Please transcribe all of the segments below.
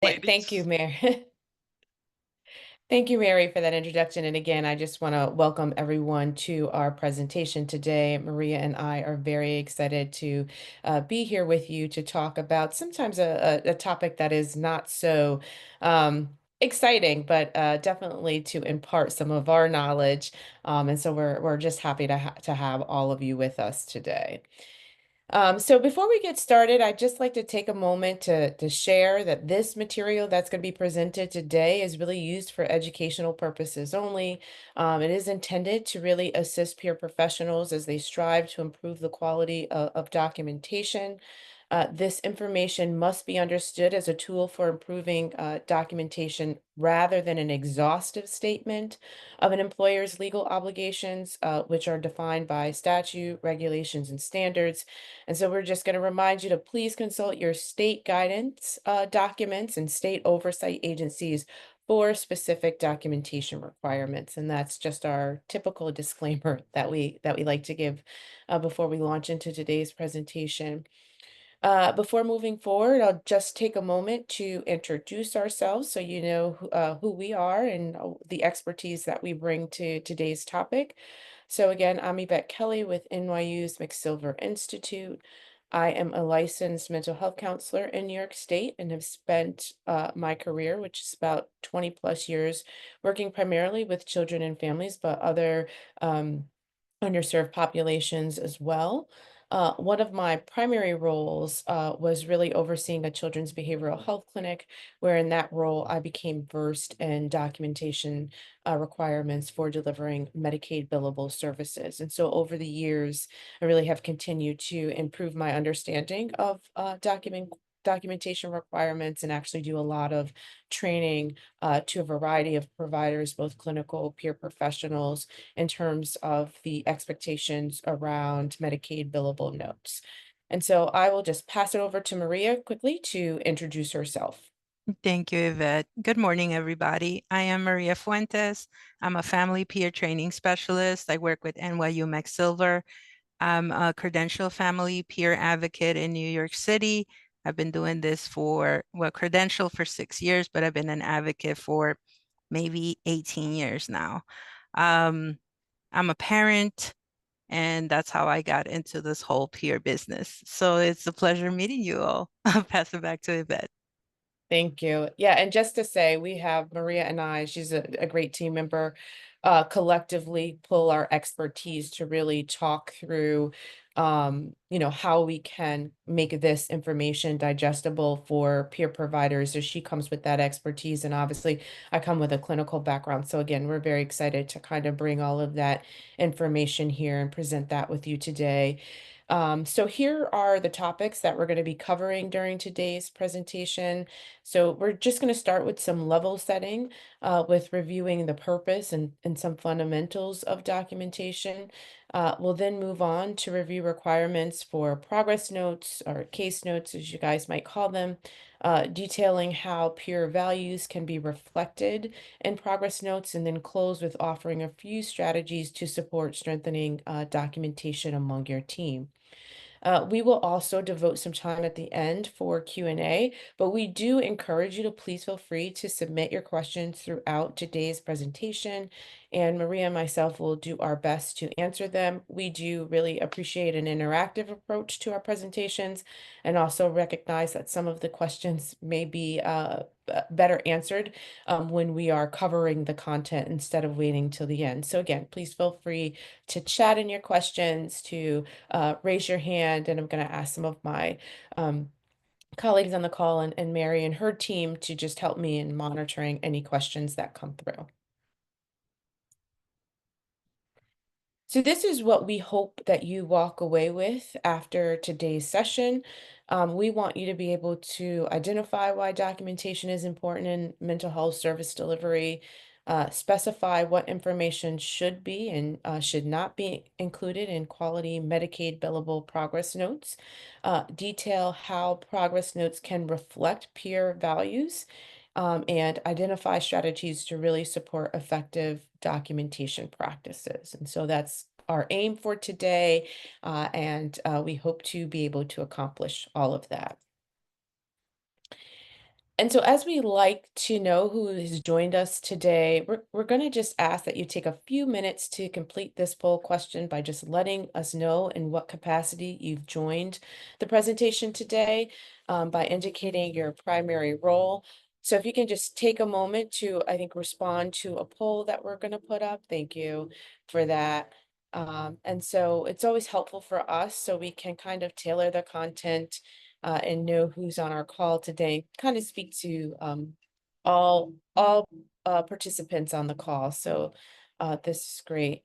Thank you, ladies. Mary. Thank you, Mary, for that introduction. And again, I just want to welcome everyone to our presentation today. Maria and I are very excited to be here with you to talk about sometimes a topic that is not so exciting, but definitely to impart some of our knowledge. And so we're just happy to have all of you with us today. So before we get started, I'd just like to take a moment to share that this material that's going to be presented today is really used for educational purposes only. It is intended to really assist peer professionals as they strive to improve the quality of documentation. This information must be understood as a tool for improving documentation rather than an exhaustive statement of an employer's legal obligations, which are defined by statute, regulations, and standards. And so we're just going to remind you to please consult your state guidance documents and state oversight agencies for specific documentation requirements. And that's just our typical disclaimer that we like to give before we launch into today's presentation. Before moving forward, I'll just take a moment to introduce ourselves so you know who we are and the expertise that we bring to today's topic. So again, I'm Yvette Kelly with NYU's McSilver Institute. I am a licensed mental health counselor in New York State and have spent my career, which is about 20 plus years, working primarily with children and families, but other um, underserved populations as well. One of my primary roles was really overseeing a children's behavioral health clinic, where in that role I became versed in documentation requirements for delivering Medicaid billable services. And so over the years, I really have continued to improve my understanding of documentation requirements and actually do a lot of training to a variety of providers, both clinical, peer professionals, in terms of the expectations around Medicaid billable notes. And so I will just pass it over to Maria quickly to introduce herself. Thank you, Yvette. Good morning, everybody. I am Maria Fuentes. I'm a family peer training specialist. I work with NYU McSilver. I'm a credential family peer advocate in New York City. I've been doing this credential for 6 years, but I've been an advocate for maybe 18 years now. Um, I'm a parent, and that's how I got into this whole peer business. So it's a pleasure meeting you all. I'll pass it back to Yvette. Thank you. Yeah, and just to say, we have Maria and I, she's a great team member, collectively pull our expertise to really talk through, how we can make this information digestible for peer providers. So she comes with that expertise, and obviously I come with a clinical background. So again, we're very excited to kind of bring all of that information here and present that with you today. So here are the topics that we're going to be covering during today's presentation. So we're just going to start with some level setting, with reviewing the purpose and some fundamentals of documentation. We'll then move on to review requirements for progress notes or case notes, as you guys might call them, detailing how peer values can be reflected in progress notes, and then close with offering a few strategies to support strengthening documentation among your team. We will also devote some time at the end for Q&A, but we do encourage you to please feel free to submit your questions throughout today's presentation, and Maria and myself will do our best to answer them. We do really appreciate an interactive approach to our presentations and also recognize that some of the questions may be better answered when we are covering the content instead of waiting till the end. So again, please feel free to chat in your questions, to raise your hand, and I'm going to ask some of my colleagues on the call and Mary and her team to just help me in monitoring any questions that come through. So this is what we hope that you walk away with after today's session. We want you to be able to identify why documentation is important in mental health service delivery, specify what information should be and should not be included in quality Medicaid billable progress notes, detail how progress notes can reflect peer values, and identify strategies to really support effective documentation practices. And so that's our aim for today, and we hope to be able to accomplish all of that. And so as we like to know who has joined us today, we're going to just ask that you take a few minutes to complete this poll question by just letting us know in what capacity you've joined the presentation today, by indicating your primary role. So if you can just take a moment to, I think, respond to a poll that we're going to put up. Thank you for that. And so it's always helpful for us so we can kind of tailor the content and know who's on our call today, kind of speak to all participants on the call. So this is great.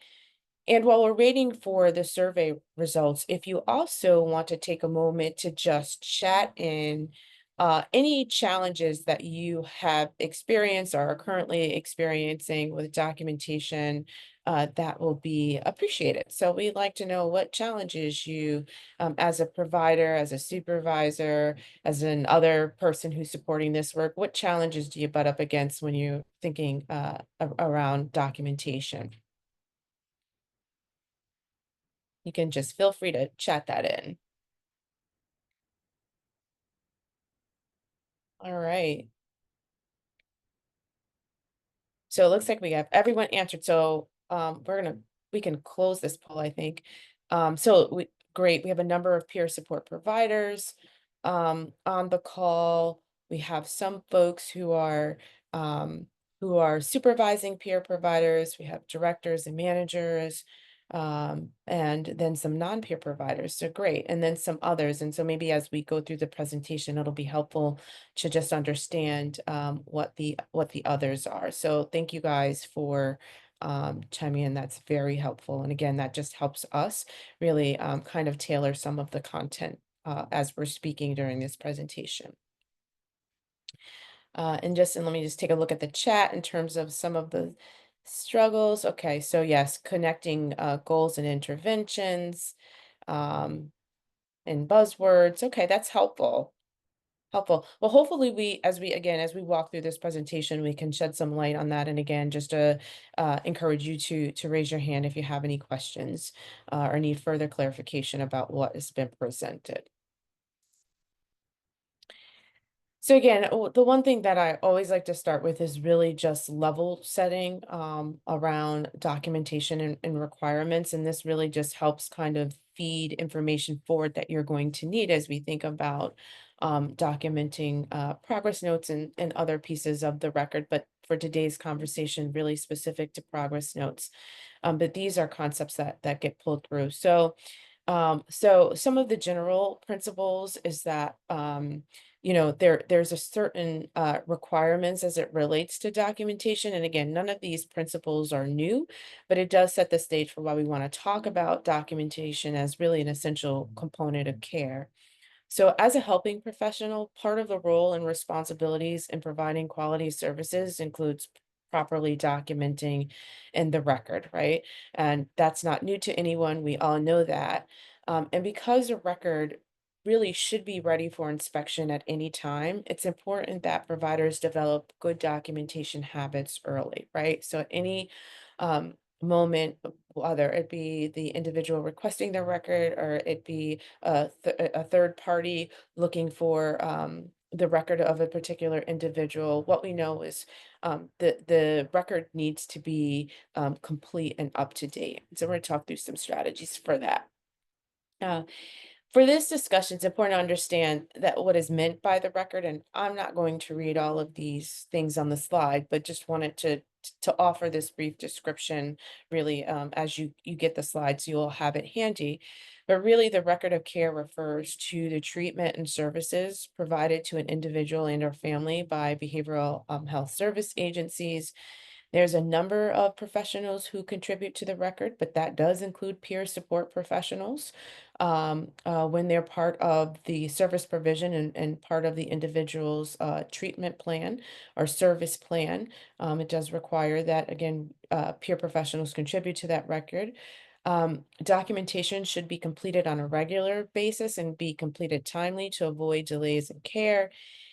And while we're waiting for the survey results, if you also want to take a moment to just chat in any challenges that you have experienced or are currently experiencing with documentation, that will be appreciated. So we'd like to know what challenges you, as a provider, as a supervisor, as an other person who's supporting this work, what challenges do you butt up against when you're thinking around documentation? You can just feel free to chat that in. All right. So it looks like we have everyone answered. So we can close this poll, I think. Great. We have a number of peer support providers on the call. We have some folks who are supervising peer providers. We have directors and managers, and then some non-peer providers. So great. And then some others. And so maybe as we go through the presentation, it'll be helpful to just understand what the others are. So thank you guys for chiming in. That's very helpful. And again, that just helps us really kind of tailor some of the content as we're speaking during this presentation. And let me just take a look at the chat in terms of some of the struggles. Okay, so yes, connecting goals and interventions um, and buzzwords. Okay, that's helpful. Helpful. Well, hopefully as we walk through this presentation, we can shed some light on that. And again, just to encourage you to raise your hand if you have any questions or need further clarification about what has been presented. So again, the one thing that I always like to start with is really just level setting around documentation and requirements. And this really just helps kind of feed information forward that you're going to need as we think about documenting progress notes and other pieces of the record. But for today's conversation, really specific to progress notes. But these are concepts that get pulled through. So some of the general principles is that there's a certain requirements as it relates to documentation. And again, none of these principles are new, but it does set the stage for why we want to talk about documentation as really an essential component of care. So, as a helping professional, part of the role and responsibilities in providing quality services includes properly documenting in the record, right? And that's not new to anyone. We all know that. And because a record really should be ready for inspection at any time, it's important that providers develop good documentation habits early, right? So, at any moment, whether it be the individual requesting the record or it be a third party looking for the record of a particular individual. What we know is the record needs to be complete and up to date. So we're going to talk through some strategies for that. Uh, for this discussion, it's important to understand that what is meant by the record, and I'm not going to read all of these things on the slide, but just wanted to offer this brief description really as you get the slides, you'll have it handy. But really, the record of care refers to the treatment and services provided to an individual and or family by behavioral health service agencies. There's a number of professionals who contribute to the record, but that does include peer support professionals when they're part of the service provision and part of the individual's treatment plan or service plan. It does require that, again, peer professionals contribute to that record. Documentation should be completed on a regular basis and be completed timely to avoid delays in care.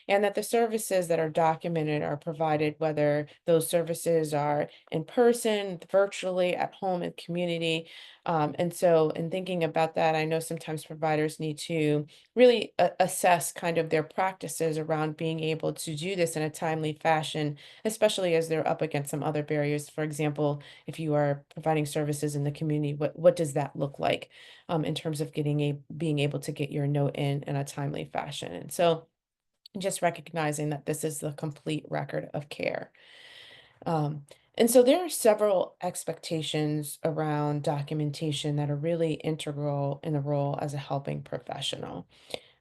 and that the services that are documented are provided, whether those services are in person, virtually, at home, in community. And so, in thinking about that, I know sometimes providers need to really assess kind of their practices around being able to do this in a timely fashion, especially as they're up against some other barriers. For example, if you are providing services in the community, what does that look like in terms of being able to get your note in a timely fashion? And so, just recognizing that this is the complete record of care. Um, and so there are several expectations around documentation that are really integral in the role as a helping professional.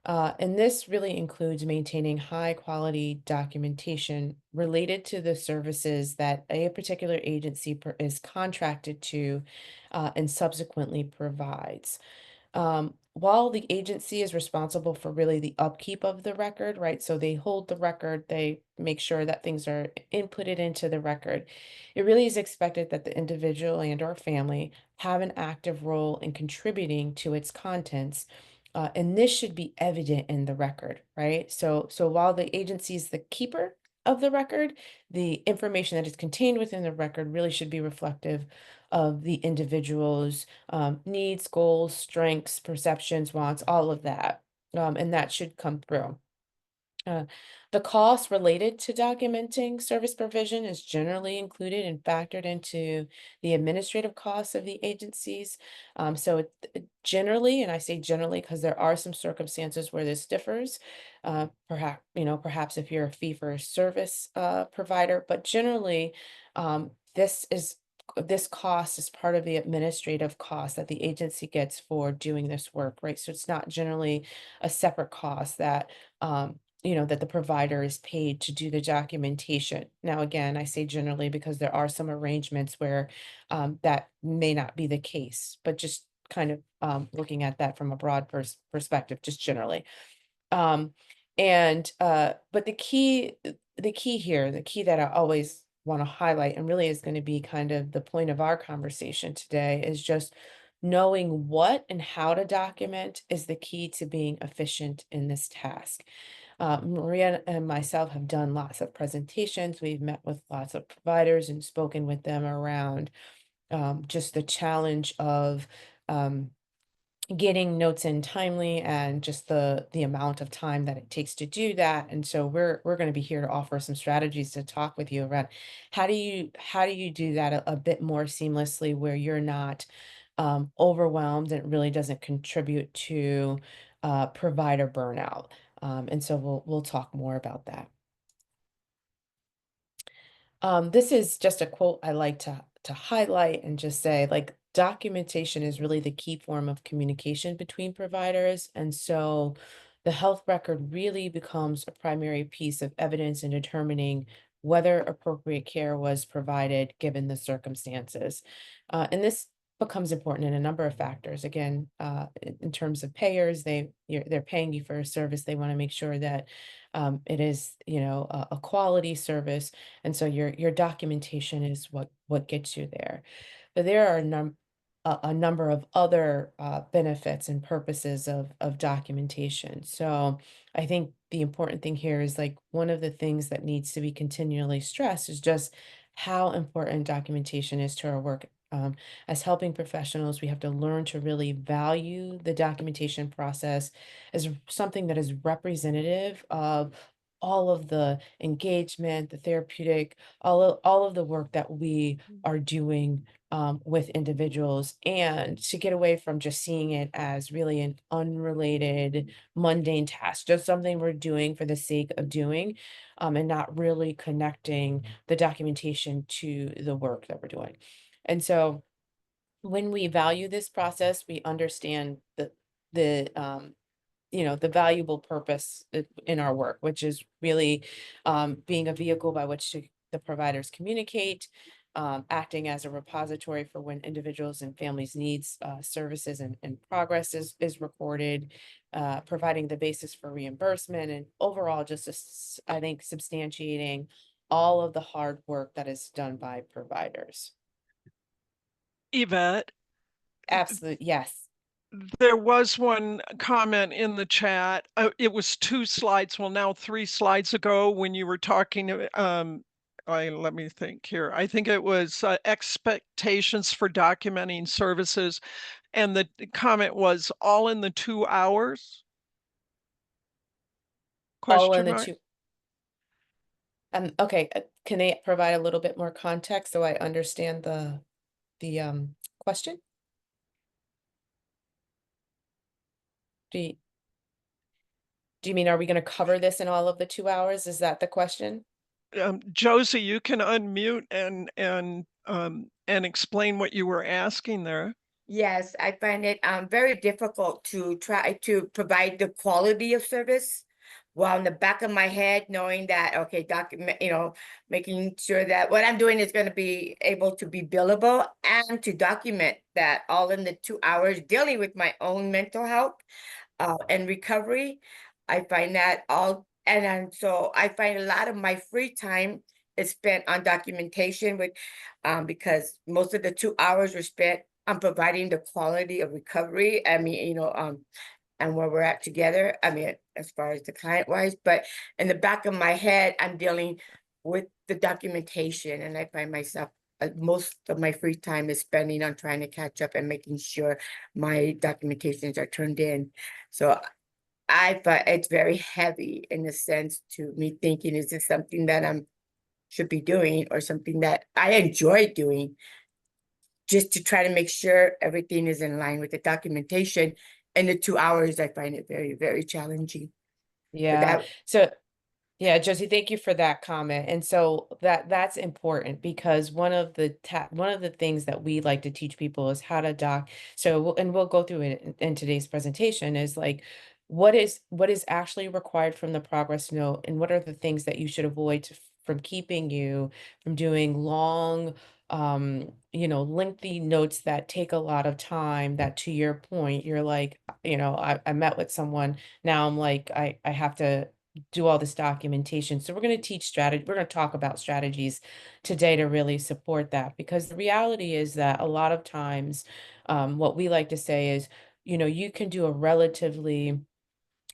And this really includes maintaining high quality documentation related to the services that a particular agency is contracted to and subsequently provides. While the agency is responsible for really the upkeep of the record, right? So they hold the record, they make sure that things are inputted into the record. It really is expected that the individual and or family have an active role in contributing to its contents. And this should be evident in the record, right? So while the agency is the keeper of the record, the information that is contained within the record really should be reflective of the individual's needs, goals, strengths, perceptions, wants, all of that. And that should come through. Uh, the cost related to documenting service provision is generally included and factored into the administrative costs of the agencies. Generally, and I say generally because there are some circumstances where this differs. Perhaps if you're a fee for service provider, but generally, this cost is part of the administrative cost that the agency gets for doing this work, right? So it's not generally a separate cost that the provider is paid to do the documentation. Now, again, I say generally because there are some arrangements where that may not be the case, but just kind of looking at that from a broad perspective, just generally. Um, but the key here, the key that I always want to highlight, and really is going to be kind of the point of our conversation today, is just knowing what and how to document is the key to being efficient in this task. Maria and myself have done lots of presentations. We've met with lots of providers and spoken with them around just the challenge of um, getting notes in timely and just the amount of time that it takes to do that. And so we're going to be here to offer some strategies to talk with you around how do you do that a bit more seamlessly where you're not overwhelmed and it really doesn't contribute to provider burnout. And so we'll talk more about that. This is just a quote I like to highlight and just say, like, documentation is really the key form of communication between providers. And so the health record really becomes a primary piece of evidence in determining whether appropriate care was provided given the circumstances. And this becomes important in a number of factors. Again, in terms of payers, they're paying you for a service. They want to make sure that it is, a quality service, and so your documentation is what gets you there. But there are a number of other benefits and purposes of documentation. So I think the important thing here is, like, one of the things that needs to be continually stressed is just how important documentation is to our work. As helping professionals, we have to learn to really value the documentation process as something that is representative of all of the engagement, the therapeutic, all of the work that we are doing with individuals, and to get away from just seeing it as really an unrelated, mundane task, just something we're doing for the sake of doing, and not really connecting the documentation to the work that we're doing. And so when we value this process, we understand the valuable purpose in our work, which is really being a vehicle by which the providers communicate, acting as a repository for when individuals and families needs services and progress is recorded, providing the basis for reimbursement, and overall just I think substantiating all of the hard work that is done by providers. Yvette, Absolutely, yes. There was one comment in the chat. It was 2 slides, well, now 3 slides ago when you were talking, let me think here. I think it was expectations for documenting services, and the comment was all in the 2 hours? All in Question the mark. two. Okay, can they provide a little bit more context so I understand the question? Do you, do you mean, are we gonna cover this in all of the 2 hours? Is that the question? Josie, you can unmute and explain what you were asking there. Yes, I find it very difficult to try to provide the quality of service while in the back of my head knowing that, okay, document, making sure that what I'm doing is going to be able to be billable and to document that all in the 2 hours dealing with my own mental health and recovery. I find that all, and then so I find a lot of my free time is spent on documentation with, because most of the 2 hours were spent on providing the quality of recovery. I mean, and where we're at together. I mean, as far as the client wise, but in the back of my head, I'm dealing with the documentation, and I find myself most of my free time is spending on trying to catch up and making sure my documentations are turned in. So I find it's very heavy in the sense to me thinking, is this something that I'm should be doing or something that I enjoy doing just to try to make sure everything is in line with the documentation. In the 2 hours, I find it very, very challenging. But Yeah. that So yeah, Josie, thank you for that comment. And so that's important because one of the things that we like to teach people is how to doc. So and we'll go through it in today's presentation is like what is actually required from the progress note and what are the things that you should avoid from keeping you from doing long lengthy notes that take a lot of time that to your point you're like I met with someone now I'm like I have to do all this documentation. So we're going to teach strategy. We're going to talk about strategies today to really support that because the reality is that a lot of times, what we like to say is, you can do a relatively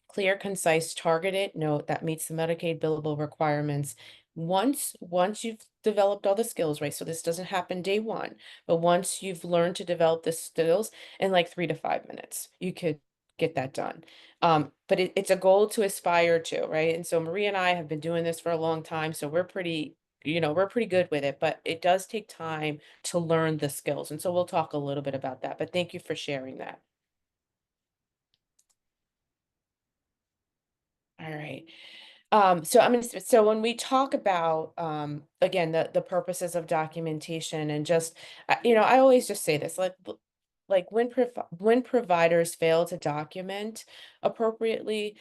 clear, concise, targeted note that meets the Medicaid billable requirements. Once you've developed all the skills, right? So this doesn't happen day one, but once you've learned to develop the skills in like 3 to 5 minutes, you could get that done. But it's a goal to aspire to, right? And so Maria and I have been doing this for a long time, so we're pretty good with it, but it does take time to learn the skills. And so we'll talk a little bit about that, but thank you for sharing that. All right. So when we talk about again the purposes of documentation and just I always just say this like when providers fail to document appropriately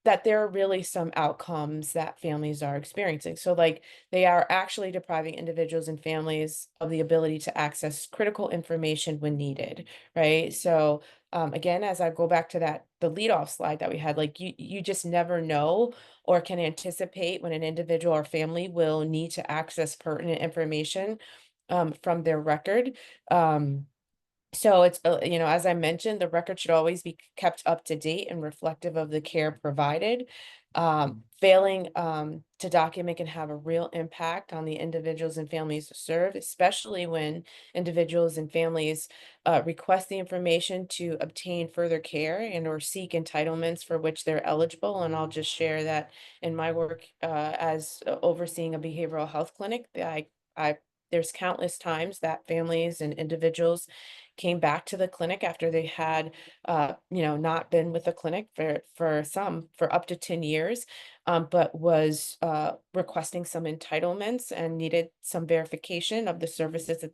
that there are really some outcomes that families are experiencing. So like they are actually depriving individuals and families of the ability to access critical information when needed, right? So again, as I go back to the lead off slide that we had, like you just never know or can anticipate when an individual or family will need to access pertinent information from their record. So it's, as I mentioned, the record should always be kept up to date and reflective of the care provided. Failing to document can have a real impact on the individuals and families served, especially when individuals and families request the information to obtain further care and or seek entitlements for which they're eligible. And I'll just share that in my work as overseeing a behavioral health clinic, I there's countless times that families and individuals came back to the clinic after they had, not been with the clinic for up to 10 years, but was requesting some entitlements and needed some verification of the services that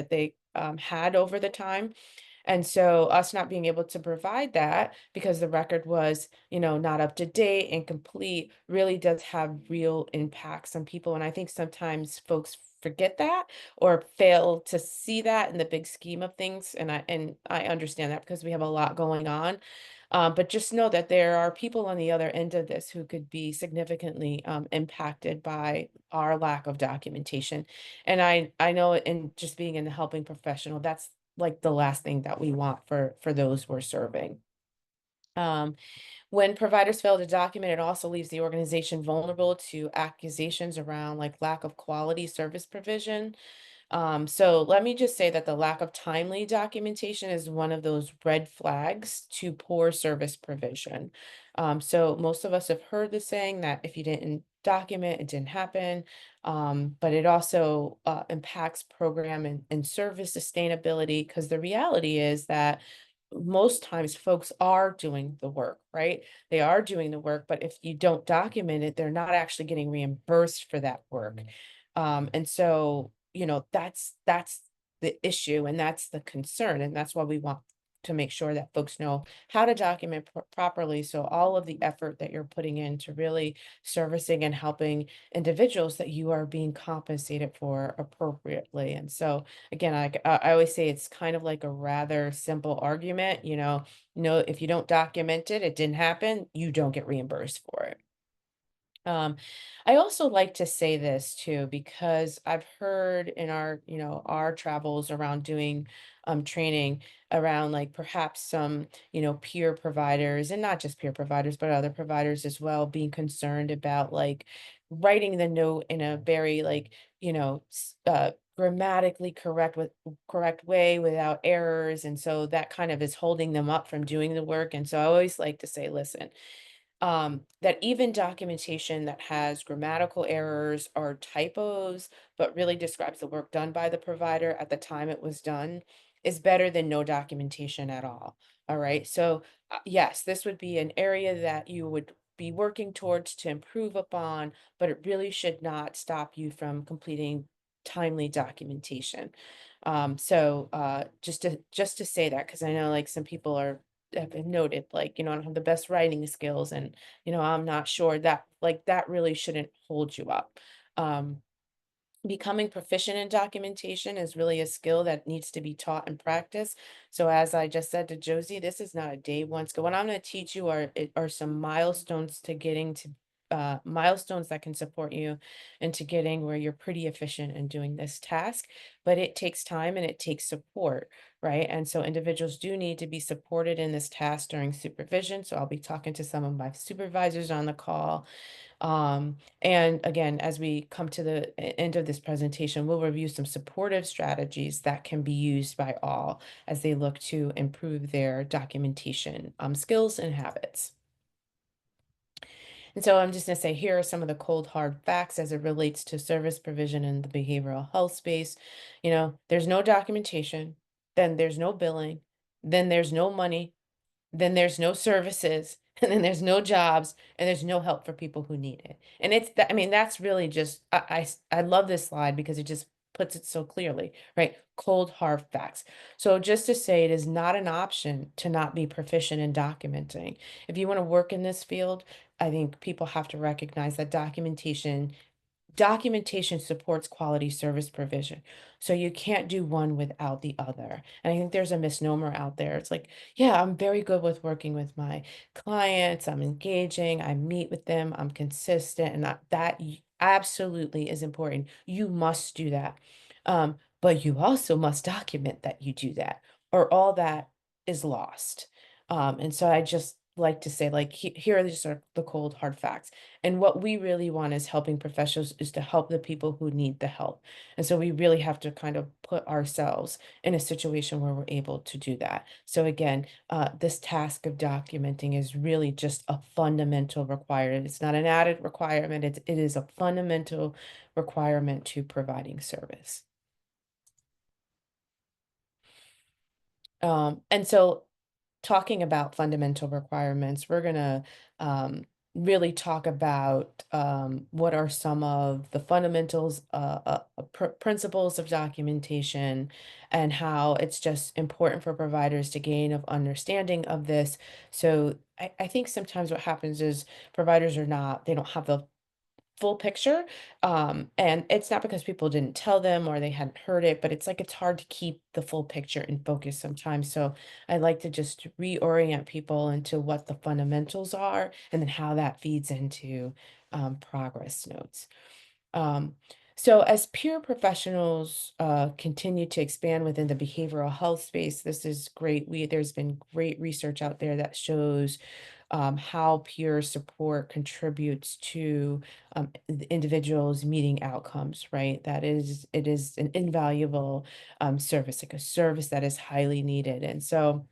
they had over the time. And so us not being able to provide that because the record was, not up to date and complete really does have real impacts on people. And I think sometimes folks forget that or fail to see that in the big scheme of things. And I understand that because we have a lot going on. But just know that there are people on the other end of this who could be significantly impacted by our lack of documentation. And I know in just being in the helping professional, like the last thing that we want for those we're serving. When providers fail to document, it also leaves the organization vulnerable to accusations around like lack of quality service provision. So let me just say that the lack of timely documentation is one of those red flags to poor service provision. So most of us have heard the saying that if you didn't document, it didn't happen. But it also impacts program and service sustainability, because the reality is that most times folks are doing the work, right? They are doing the work, but if you don't document it, they're not actually getting reimbursed for that work. And so, that's the issue, and that's the concern, and that's why we want to make sure that folks know how to document properly. So all of the effort that you're putting into really servicing and helping individuals, that you are being compensated for appropriately. And so again, I always say it's kind of like a rather simple argument, if you don't document it, it didn't happen, you don't get reimbursed for it. I also like to say this too, because I've heard in our travels around doing training around like perhaps some, peer providers, and not just peer providers, but other providers as well, being concerned about like writing the note in a very like, grammatically correct way without errors. And so that kind of is holding them up from doing the work. And so I always like to say, listen, that even documentation that has grammatical errors or typos, but really describes the work done by the provider at the time it was done, is better than no documentation at all. All right. So, yes, this would be an area that you would be working towards to improve upon, but it really should not stop you from completing timely documentation. Just to say that, because I know like some people have been noted, like, I don't have the best writing skills, and, I'm not sure that like that really shouldn't hold you up. Um, Becoming proficient in documentation is really a skill that needs to be taught and practiced. So as I just said to Josie, this is not a day one skill. What I'm going to teach you are some milestones to getting to milestones that can support you into getting where you're pretty efficient in doing this task. But it takes time and it takes support, right? And so individuals do need to be supported in this task during supervision. So I'll be talking to some of my supervisors on the call, and again, as we come to the end of this presentation, we'll review some supportive strategies that can be used by all as they look to improve their documentation skills and habits. And so I'm just going to say, here are some of the cold, hard facts as it relates to service provision in the behavioral health space. There's no documentation, then there's no billing, then there's no money, then there's no services, and then there's no jobs, and there's no help for people who need it. And it's that, I mean, that's really just, I love this slide because it just puts it so clearly, right? Cold, hard facts. So just to say, it is not an option to not be proficient in documenting. If you want to work in this field, I think people have to recognize that documentation supports quality service provision. So you can't do one without the other. And I think there's a misnomer out there. It's like, yeah, I'm very good with working with my clients. I'm engaging, I meet with them, I'm consistent, and absolutely is important. You must do that. But you also must document that you do that, or all that is lost. And so I just like to say, like, here are just the cold, hard facts. And what we really want as helping professionals is to help the people who need the help. And so we really have to kind of put ourselves in a situation where we're able to do that. So again, this task of documenting is really just a fundamental requirement. It's not an added requirement. It is a fundamental requirement to providing service. And so talking about fundamental requirements, we're going to really talk about what are some of the fundamentals, principles of documentation, and how it's just important for providers to gain of understanding of this. So I think sometimes what happens is providers they don't have the full picture. And it's not because people didn't tell them or they hadn't heard it, but it's like it's hard to keep the full picture in focus sometimes. So I like to just reorient people into what the fundamentals are and then how that feeds into progress notes. Um, So as peer professionals continue to expand within the behavioral health space, this is great. There's been great research out there that shows how peer support contributes to individuals meeting outcomes, right? It is an invaluable service, like a service that is highly needed. And so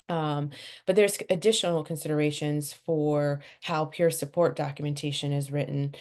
um, but there's additional considerations for how peer support documentation is written,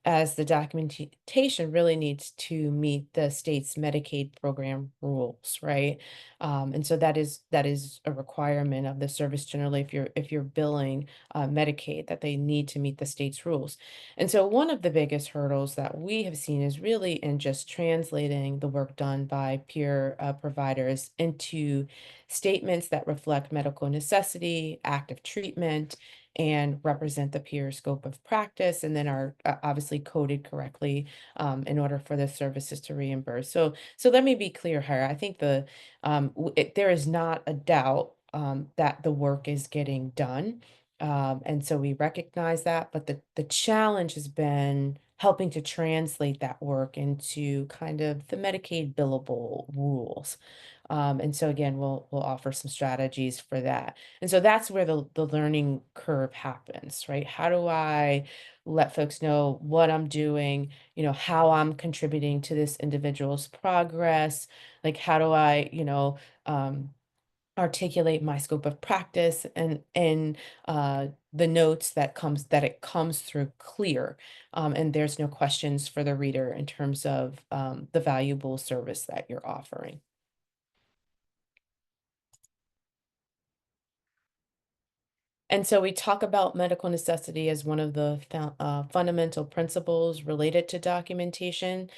as the documentation really needs to meet the state's Medicaid program rules, right? And so that is a requirement of the service generally if you're billing Medicaid, that they need to meet the state's rules. And so one of the biggest hurdles that we have seen is really in just translating the work done by peer providers into statements that reflect medical necessity, active treatment, and represent the peer scope of practice, and then are obviously coded correctly in order for the services to reimburse. So let me be clear here. I think there is not a doubt that the work is getting done. And so we recognize that, but the challenge has been helping to translate that work into kind of the Medicaid billable rules. And so again, we'll offer some strategies for that. And so that's where the learning curve happens, right? How do I let folks know what I'm doing, how I'm contributing to this individual's progress? Like, how do I, articulate my scope of practice and the notes that it comes through clear, and there's no questions for the reader in terms of the valuable service that you're offering. And so we talk about medical necessity as one of the fundamental principles related to documentation.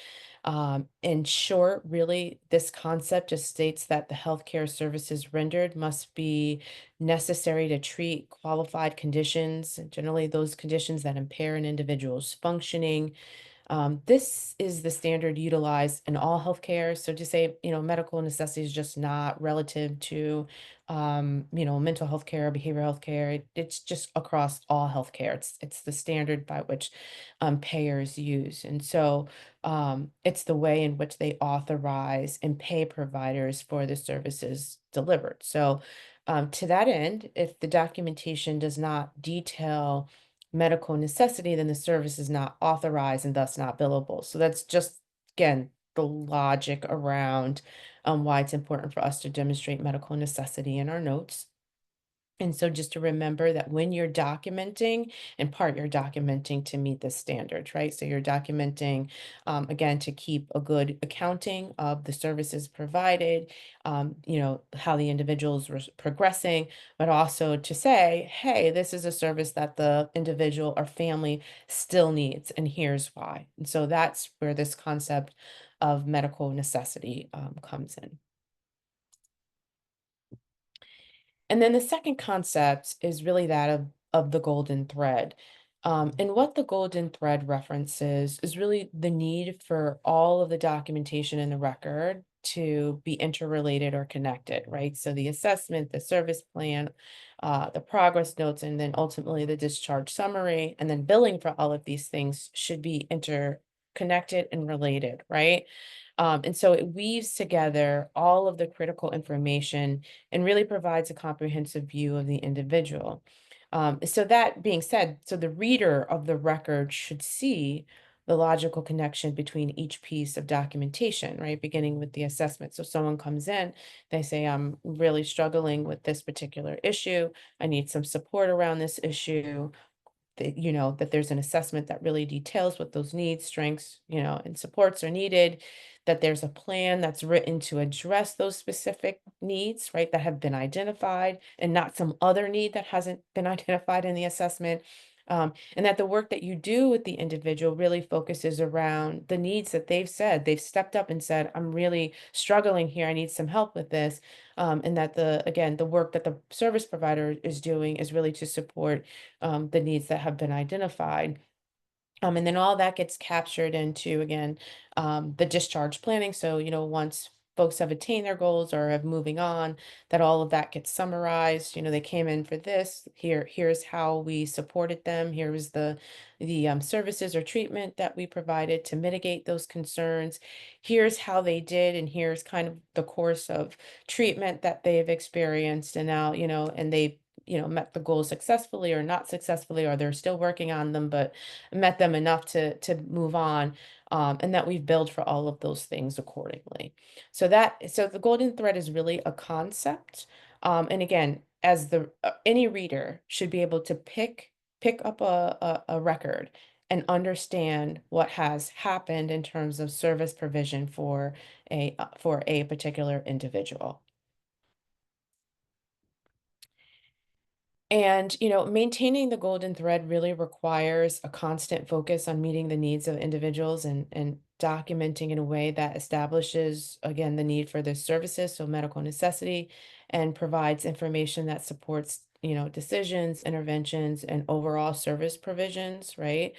In short, really, this concept just states that the healthcare services rendered must be necessary to treat qualified conditions, generally those conditions that impair an individual's functioning. This is the standard utilized in all healthcare. So to say, medical necessity is just not relative to, mental health care, behavioral health care. It's just across all healthcare. It's the standard by which payers use. And so it's the way in which they authorize and pay providers for the services delivered. So to that end, if the documentation does not detail medical necessity, then the service is not authorized and thus not billable. So that's just, again, the logic around why it's important for us to demonstrate medical necessity in our notes. And so just to remember that when you're documenting, in part, you're documenting to meet the standards, right? So you're documenting, again, to keep a good accounting of the services provided, how the individual's progressing, but also to say, hey, this is a service that the individual or family still needs, and here's why. And so that's where this concept of medical necessity comes in. And then the second concept is really that of the golden thread. And what the golden thread references is really the need for all of the documentation in the record to be interrelated or connected, right? So the assessment, the service plan, the progress notes, and then ultimately the discharge summary, and then billing for all of these things should be interconnected and related, right? And so it weaves together all of the critical information and really provides a comprehensive view of the individual. So that being said, so the reader of the record should see the logical connection between each piece of documentation, right? Beginning with the assessment. So someone comes in, they say, I'm really struggling with this particular issue. I need some support around this issue. That there's an assessment that really details what those needs, strengths, and supports are needed, that there's a plan that's written to address those specific needs, right, that have been identified, and not some other need that hasn't been identified in the assessment. And that the work that you do with the individual really focuses around the needs that they've stepped up and said, I'm really struggling here. I need some help with this. And that the work that the service provider is doing is really to support the needs that have been identified. And then all that gets captured into, again, the discharge planning. So, once folks have attained their goals or have moving on, that all of that gets summarized. They came in for this. Here's how we supported them. Here was the services or treatment that we provided to mitigate those concerns. Here's how they did, and here's kind of the course of treatment that they've experienced. And now, and they met the goals successfully or not successfully, or they're still working on them, but met them enough to move on, and that we've billed for all of those things accordingly. So the golden thread is really a concept. And again, as any reader should be able to pick up a record and understand what has happened in terms of service provision for a particular individual. And, maintaining the golden thread really requires a constant focus on meeting the needs of individuals and documenting in a way that establishes, again, the need for the services, so medical necessity, and provides information that supports, decisions, interventions, and overall service provisions, right?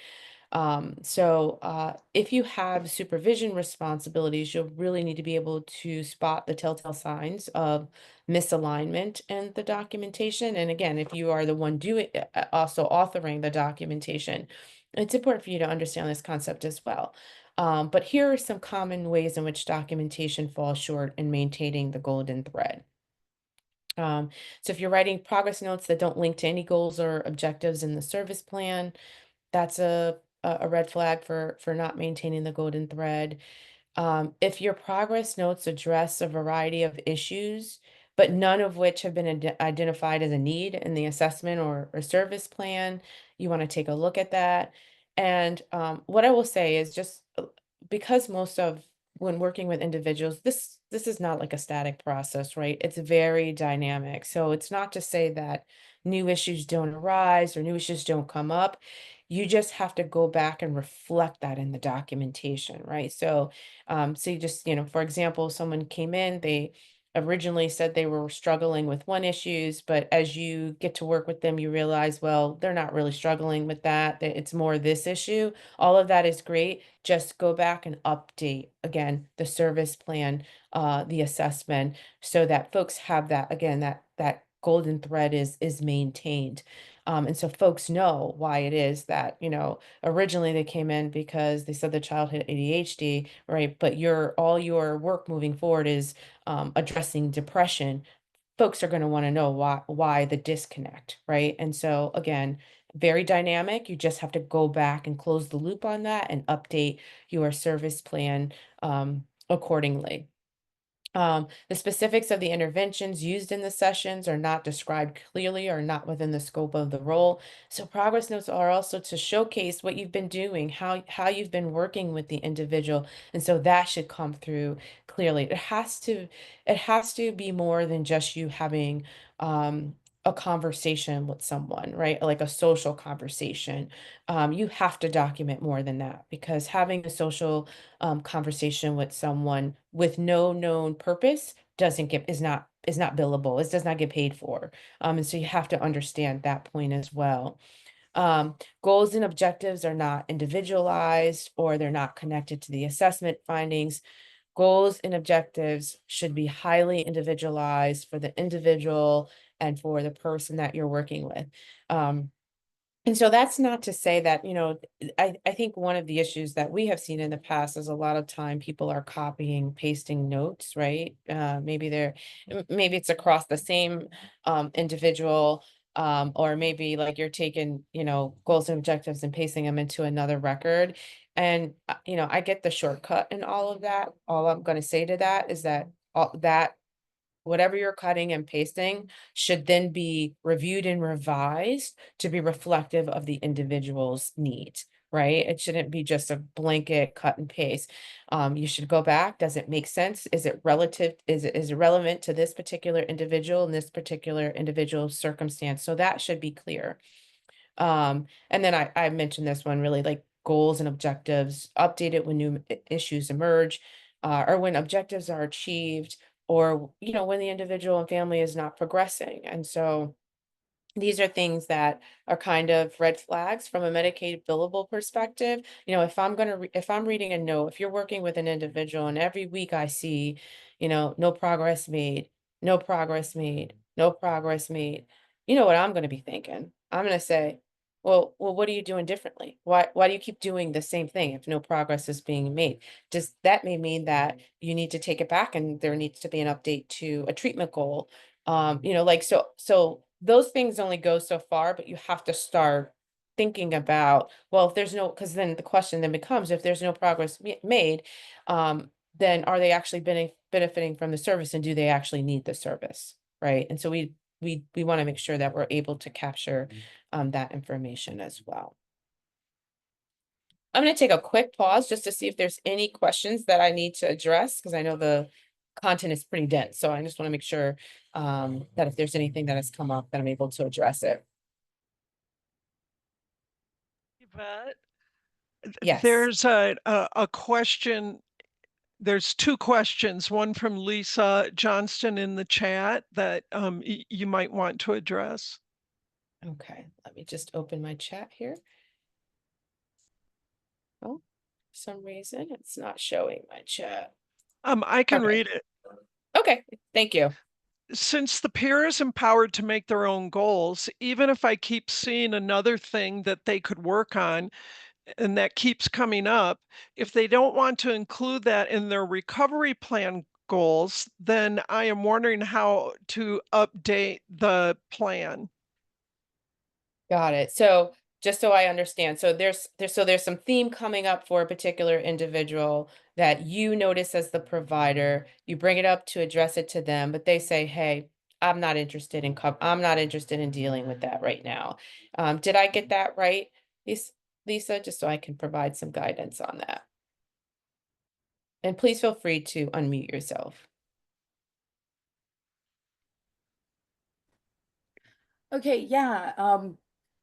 So if you have supervision responsibilities, you'll really need to be able to spot the telltale signs of misalignment in the documentation. And again, if you are the one doing also authoring the documentation, it's important for you to understand this concept as well. But here are some common ways in which documentation falls short in maintaining the golden thread. So if you're writing progress notes that don't link to any goals or objectives in the service plan, that's a red flag for not maintaining the golden thread. If your progress notes address a variety of issues, but none of which have been identified as a need in the assessment or service plan, you want to take a look at that. And what I will say is just because most of when working with individuals, this is not like a static process, right? It's very dynamic. So it's not to say that new issues don't arise or new issues don't come up. You just have to go back and reflect that in the documentation, right? So you just, for example, someone came in, they originally said they were struggling with one issues, but as you get to work with them, you realize, well, they're not really struggling with that. That it's more this issue. All of that is great. Just go back and update again the service plan, the assessment, so that folks have that again, that golden thread is maintained. And so folks know why it is that, originally they came in because they said the child had ADHD, right? But all your work moving forward is addressing depression. Folks are going to want to know why the disconnect, right? And so again, very dynamic. You just have to go back and close the loop on that and update your service plan accordingly. The specifics of the interventions used in the sessions are not described clearly or not within the scope of the role. So progress notes are also to showcase what you've been doing, how you've been working with the individual. And so that should come through clearly. It has to be more than just you having a conversation with someone, right? Like a social conversation. You have to document more than that, because having a social conversation with someone with no known purpose is not billable. It does not get paid for. And so you have to understand that point as well. Goals and objectives are not individualized, or they're not connected to the assessment findings. Goals and objectives should be highly individualized for the individual and for the person that you're working with. And so that's not to say that, I think one of the issues that we have seen in the past is a lot of time people are copying, pasting notes, right? Maybe it's across the same individual, or maybe like you're taking, goals and objectives and pasting them into another record. And, I get the shortcut in all of that. All I'm going to say to that is that whatever you're cutting and pasting should then be reviewed and revised to be reflective of the individual's needs, right? It shouldn't be just a blanket cut and paste. You should go back. Does it make sense? Is it relative? Is it relevant to this particular individual and this particular individual's circumstance? So that should be clear. And then I mentioned this one, really, like goals and objectives updated when new issues emerge, or when objectives are achieved, or when the individual and family is not progressing. And so these are things that are kind of red flags from a Medicaid billable perspective. You know, if I'm reading a note, if you're working with an individual and every week I see, no progress made, no progress made, no progress made, you know what I'm going to be thinking? I'm going to say, well, what are you doing differently? Why do you keep doing the same thing if no progress is being made? Does that may mean that you need to take it back and there needs to be an update to a treatment goal? Like so those things only go so far, but you have to start thinking about, well, if there's no, because then the question then becomes, if there's no progress made, then are they actually benefiting from the service, and do they actually need the service, right? And so we want to make sure that we're able to capture that information as well. I'm going to take a quick pause just to see if there's any questions that I need to address, because I know the content is pretty dense. So I just want to make sure that if there's anything that has come up, that I'm able to address it. Yvette, Yes. there's a question. There's two questions, one from Lisa Johnston in the chat that you might want to address. Okay. Let me just open my chat here. Oh, for some reason it's not showing my chat. I can Okay. read it. Okay. Thank you. Since the peer is empowered to make their own goals, even if I keep seeing another thing that they could work on, and that keeps coming up, if they don't want to include that in their recovery plan goals, then I am wondering how to update the plan. Got it. So just so I understand, so there's some theme coming up for a particular individual that you notice as the provider. You bring it up to address it to them, but they say, "Hey, I'm not interested in dealing with that right now." Did I get that right, Lisa? Just so I can provide some guidance on that. And please feel free to unmute yourself. Okay, yeah.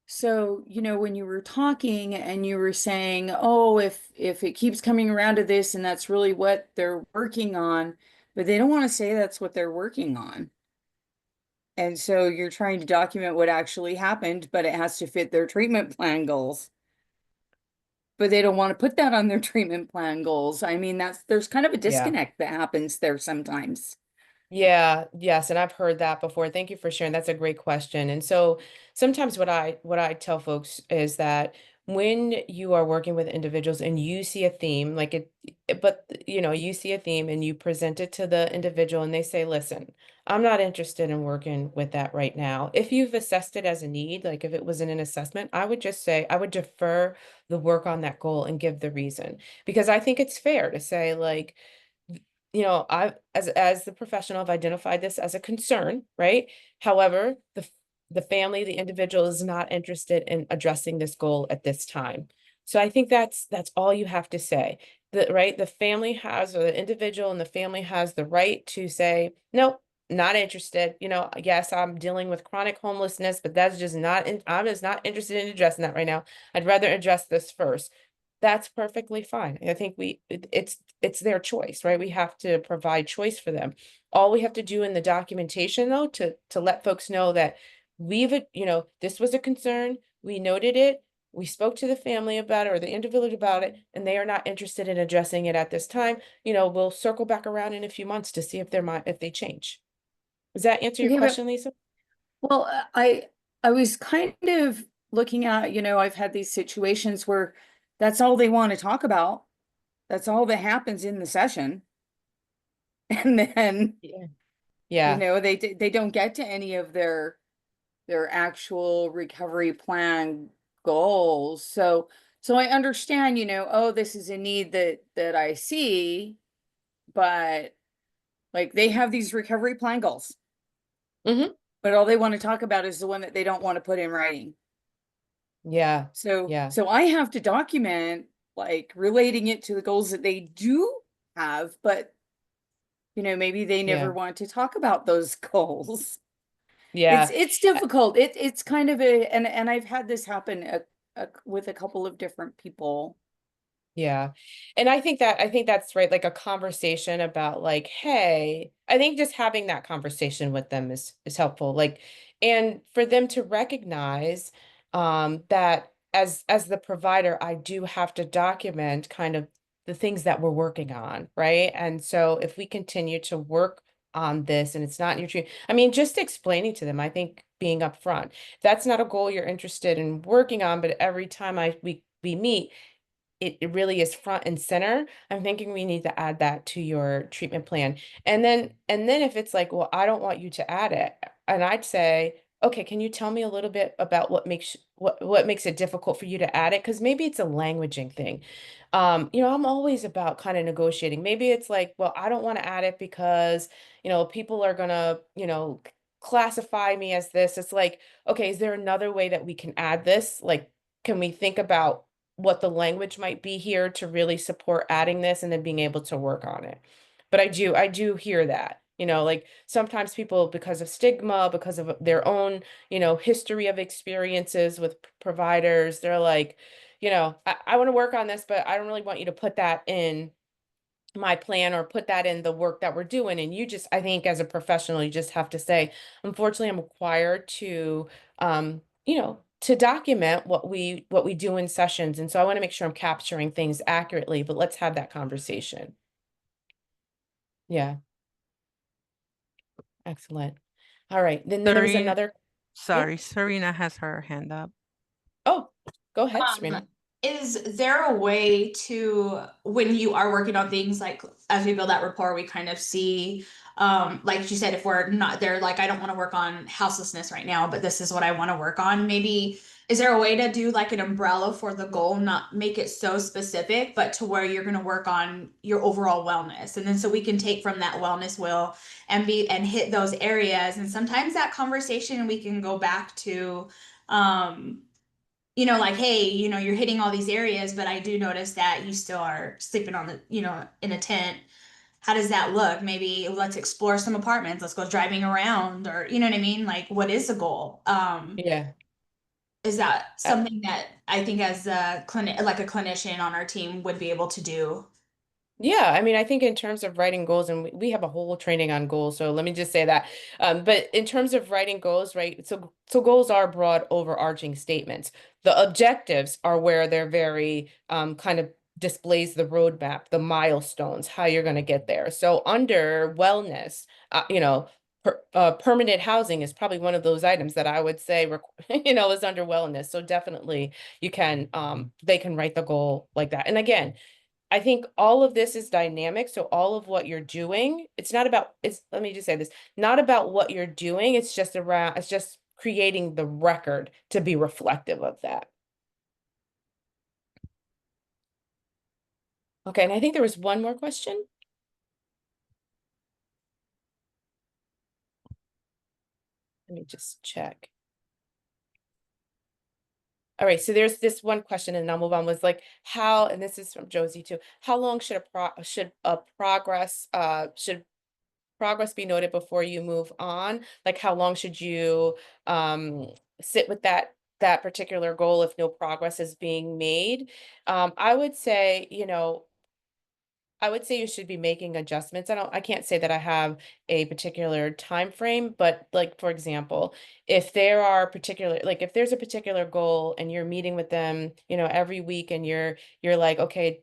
So, when you were talking and you were saying, oh, if it keeps coming around to this and that's really what they're working on, but they don't want to say that's what they're working on. And so you're trying to document what actually happened, but it has to fit their treatment plan goals. But they don't want to put that on their treatment plan goals. I mean, there's kind of a Yeah. disconnect that happens there sometimes. Yeah, yes, and I've heard that before. Thank you for sharing. That's a great question. And so sometimes what I tell folks is that when you are working with individuals and you see a theme, but you see a theme and you present it to the individual and they say, "Listen, I'm not interested in working with that right now." If you've assessed it as a need, like if it was in an assessment, I would just say I would defer the work on that goal and give the reason, because I think it's fair to say, like, I as the professional have identified this as a concern, right? However, the family, the individual is not interested in addressing this goal at this time. So I think that's all you have to say. The family has, or the individual and the family has the right to say, nope, not interested. Yes, I'm dealing with chronic homelessness, but that's just not I'm just not interested in addressing that right now. I'd rather address this first. That's perfectly fine. I think it's their choice, right? We have to provide choice for them. All we have to do in the documentation, though, to let folks know that this was a concern, we noted it, we spoke to the family about it or the individual about it, and they are not interested in addressing it at this time. We'll circle back around in a few months to see if they change. Does that answer your Okay, but question, Lisa? well, I was kind of looking at, I've had these situations where that's all they want to talk about. That's all that happens in the session. And then, Yeah. Yeah. they don't get to any of their actual recovery plan goals. So I understand, oh, this is a need that I see, but like they have these recovery plan goals. Mm-hmm. But all they want to talk about is the one that they don't want to put in writing. Yeah. So Yeah. so I have to document like relating it to the goals that they do have, but maybe they never Yeah. want to talk about those goals. Yeah. It's difficult. It's kind of and I've had this happen with a couple of different people. Yeah. And I think that's right. Like a conversation about, like, hey, I think just having that conversation with them is helpful. Like, and for them to recognize that as the provider, I do have to document kind of the things that we're working on, right? And so if we continue to work on this and it's not in your treatment, I mean, just explaining to them, I think being upfront, that's not a goal you're interested in working on, but every time we meet, it really is front and center. I'm thinking we need to add that to your treatment plan. And then if it's like, well, I don't want you to add it, and I'd say, okay, can you tell me a little bit about what makes it difficult for you to add it? Because maybe it's a languaging thing. I'm always about kind of negotiating. Maybe it's like, well, I don't want to add it because, people are gonna, classify me as this. It's like, okay, is there another way that we can add this? Like, can we think about what the language might be here to really support adding this and then being able to work on it? But I do hear that, like sometimes people, because of stigma, because of their own, history of experiences with providers, they're like, I want to work on this, but I don't really want you to put that in my plan or put that in the work that we're doing. And I think as a professional, you just have to say, unfortunately, I'm required to document what we do in sessions. And so I want to make sure I'm capturing things accurately, but let's have that conversation. Yeah, excellent. All right. Then there was Serena, another. Yeah. sorry, Serena has her hand up. Oh, go ahead, Um, Serena. is there a way to, when you are working on things, like as we build that rapport, we kind of see, like you said, if we're not there, like I don't want to work on houselessness right now, but this is what I want to work on. Maybe is there a way to do like an umbrella for the goal, not make it so specific, but to where you're going to work on your overall wellness, and then so we can take from that wellness wheel and hit those areas, and sometimes that conversation we can go back to. Um, like, hey, you're hitting all these areas, but I do notice that you still are sleeping on the, in a tent. How does that look? Maybe let's explore some apartments. Let's go driving around, or you know what I mean? Like, what is the goal? Yeah. Is that Uh, something that I think as a like a clinician on our team would be able to do? Yeah, I mean, I think in terms of writing goals, and we have a whole training on goals, so let me just say that. But in terms of writing goals, right? So goals are broad, overarching statements. The objectives are where they're very kind of displays the roadmap, the milestones, how you're going to get there. So under wellness, permanent housing is probably one of those items that I would say, is under wellness. So definitely they can write the goal like that. And again, I think all of this is dynamic. So all of what you're doing, let me just say this, not about what you're doing. It's just creating the record to be reflective of that. Okay. And I think there was one more question. Let me just check. All right, so there's this one question, and I'll move on. Was like how, and this is from Josie too. How long should progress be noted before you move on? Like how long should you sit with that particular goal if no progress is being made? I would say you should be making adjustments. I can't say that I have a particular time frame, but like for example, if there's a particular goal and you're meeting with them, every week and you're like, okay,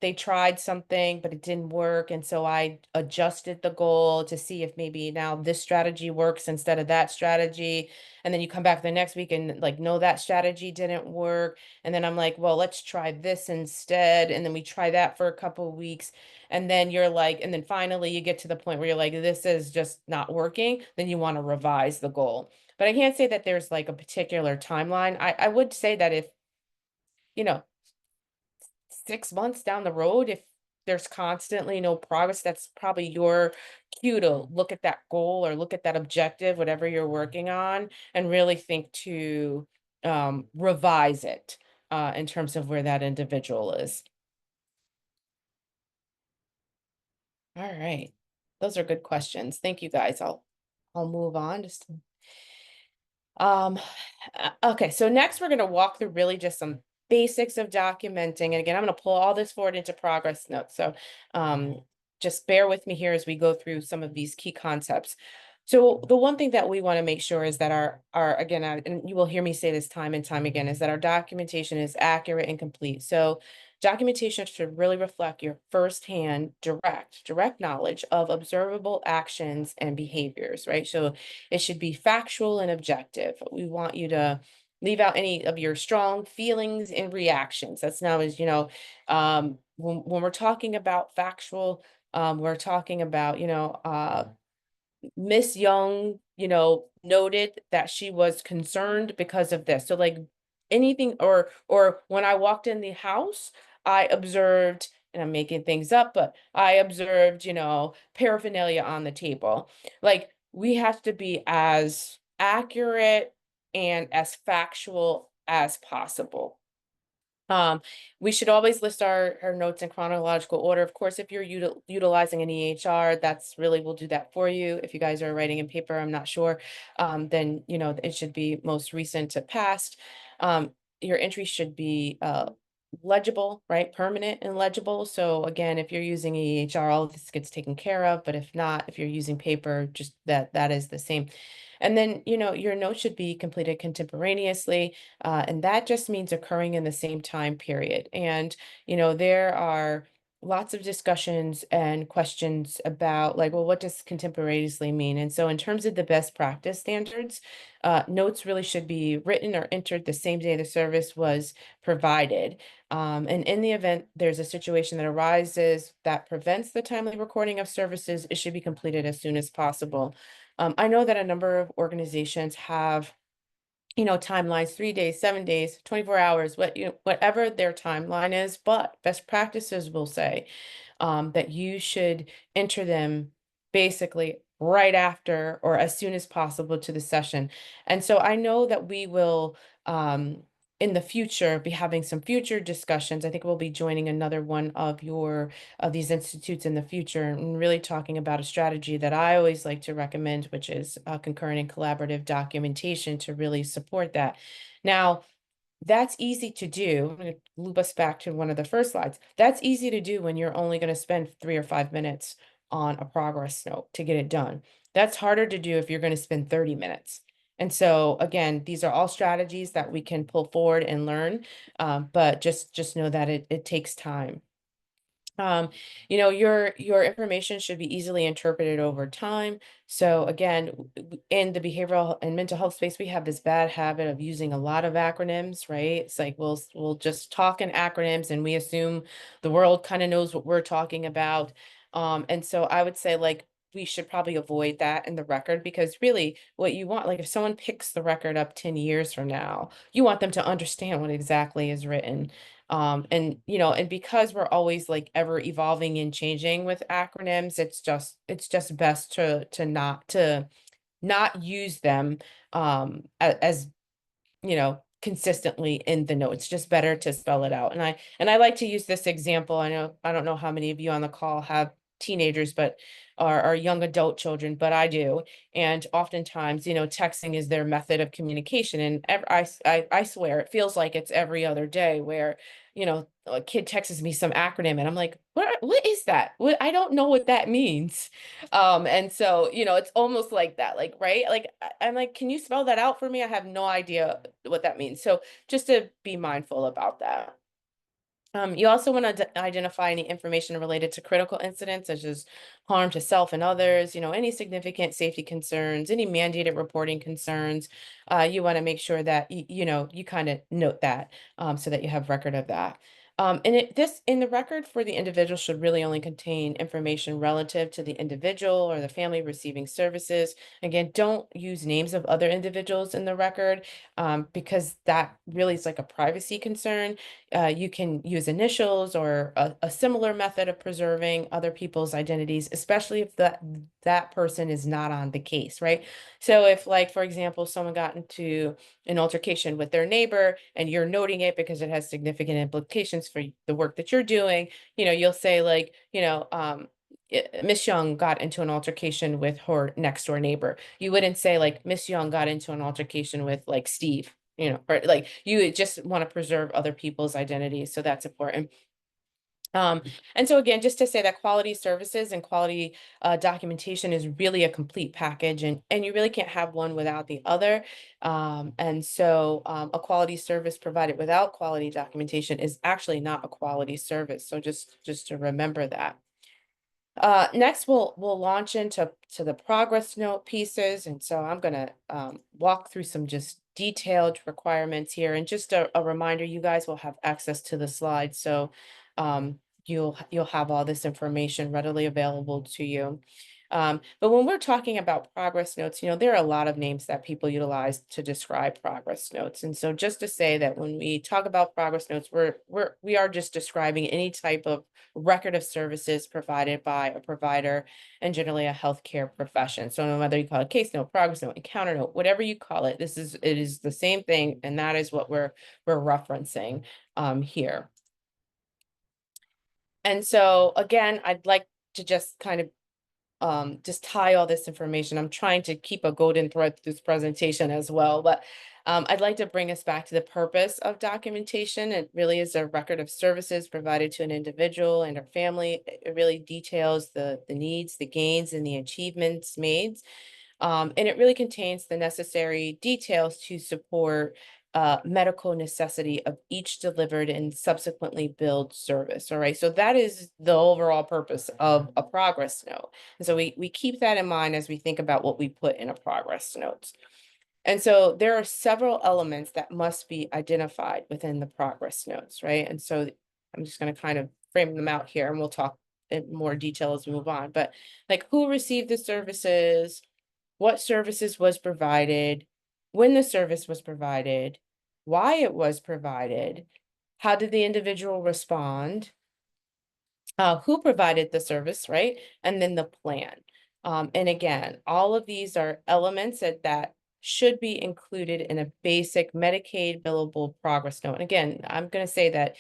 they tried something but it didn't work, and so I adjusted the goal to see if maybe now this strategy works instead of that strategy. And then you come back the next week and like, no, that strategy didn't work. And then I'm like, well, let's try this instead. And then we try that for a couple of weeks. And then and then finally you get to the point where you're like, this is just not working. Then you want to revise the goal. But I can't say that there's like a particular timeline. I would say that if, you know, 6 months down the road, if there's constantly no progress, that's probably your cue to look at that goal or look at that objective, whatever you're working on, and really think to revise it in terms of where that individual is. All right. Those are good questions. Thank you guys. I'll move on just Um, okay, so next we're going to walk through really just some basics of documenting. And again, I'm going to pull all this forward into progress notes. So just bear with me here as we go through some of these key concepts. So the one thing that we want to make sure is that our again, and you will hear me say this time and time again, is that our documentation is accurate and complete. So documentation should really reflect your firsthand, direct knowledge of observable actions and behaviors, right? So it should be factual and objective. We want you to leave out any of your strong feelings and reactions. That's now is, when we're talking about factual, we're talking about, Miss Young, noted that she was concerned because of this. So like anything or when I walked in the house, I observed, and I'm making things up, but I observed, paraphernalia on the table. Like we have to be as accurate and as factual as possible. We should always list our notes in chronological order. Of course, if you're utilizing an EHR, that's really, we'll do that for you. If you guys are writing in paper, I'm not sure, then, it should be most recent to past. Your entry should be legible, right? Permanent and legible. So again, if you're using EHR, all of this gets taken care of, but if not, if you're using paper, just that is the same. And then, your note should be completed contemporaneously. And that just means occurring in the same time period. And, there are lots of discussions and questions about like, well, what does contemporaneously mean? And so in terms of the best practice standards, notes really should be written or entered the same day the service was provided. And in the event there's a situation that arises that prevents the timely recording of services, it should be completed as soon as possible. I know that a number of organizations have, timelines, 3 days, 7 days, 24 hours, whatever their timeline is, but best practices will say that you should enter them basically right after or as soon as possible to the session. And so I know that we will, in the future, be having some future discussions. I think we'll be joining another one of these institutes in the future and really talking about a strategy that I always like to recommend, which is concurrent and collaborative documentation to really support that. Now, that's easy to do. I'm going to loop us back to one of the first slides. That's easy to do when you're only going to spend 3 or 5 minutes on a progress note to get it done. That's harder to do if you're going to spend 30 minutes. And so again, these are all strategies that we can pull forward and learn, but just know that it takes time. Your information should be easily interpreted over time. So again, in the behavioral and mental health space, we have this bad habit of using a lot of acronyms, right? It's like we'll just talk in acronyms and we assume the world kind of knows what we're talking about. And so I would say like we should probably avoid that in the record because really what you want, like if someone picks the record up 10 years from now, you want them to understand what exactly is written. And because we're always like ever evolving and changing with acronyms, it's just best to not use them as consistently in the notes. Just better to spell it out. And I like to use this example. I don't know how many of you on the call have teenagers, but are young adult children, but I do. And oftentimes, texting is their method of communication. And I swear it feels like it's every other day where, a kid texts me some acronym and I'm like, what is that? I don't know what that means. And so, it's almost like that, like, right? Like, I'm like, can you spell that out for me? I have no idea what that means. So just to be mindful about that. You also want to identify any information related to critical incidents, such as harm to self and others, any significant safety concerns, any mandated reporting concerns. You want to make sure that, you kind of note that so that you have record of that. This in the record for the individual should really only contain information relative to the individual or the family receiving services. Again, don't use names of other individuals in the record because that really is like a privacy concern. You can use initials or a similar method of preserving other people's identities, especially if that person is not on the case, right? So if like, for example, someone got into an altercation with their neighbor and you're noting it because it has significant implications for the work that you're doing, you'll say like, Miss Young got into an altercation with her next door neighbor. You wouldn't say like Miss Young got into an altercation with like Steve, or like you just want to preserve other people's identities. So that's important. And so again, just to say that quality services and quality documentation is really a complete package, and you really can't have one without the other. A quality service provided without quality documentation is actually not a quality service. So just to remember that. Next, we'll launch into the progress note pieces, and so I'm gonna walk through some just detailed requirements here, and just a reminder, you guys will have access to the slides, so you'll have all this information readily available to you. But when we're talking about progress notes, there are a lot of names that people utilize to describe progress notes, and so just to say that when we talk about progress notes, we are just describing any type of record of services provided by a provider and generally a healthcare profession. So no matter you call it case note, progress note, encounter note, whatever you call it, it is the same thing, and that is what we're referencing here. And so again, I'd like to just kind of just tie all this information. I'm trying to keep a golden thread through this presentation as well, but I'd like to bring us back to the purpose of documentation. It really is a record of services provided to an individual and her family. It really details the needs, the gains, and the achievements made. And it really contains the necessary details to support medical necessity of each delivered and subsequently billed service. All right, so that is the overall purpose of a progress note. And so we keep that in mind as we think about what we put in a progress note. And so there are several elements that must be identified within the progress notes, right? And so I'm just going to kind of frame them out here, and we'll talk in more detail as we move on. But like, who received the services, what services was provided, when the service was provided, why it was provided, how did the individual respond, who provided the service, right? And then the plan. And again, all of these are elements that should be included in a basic Medicaid billable progress note. And again, I'm going to say that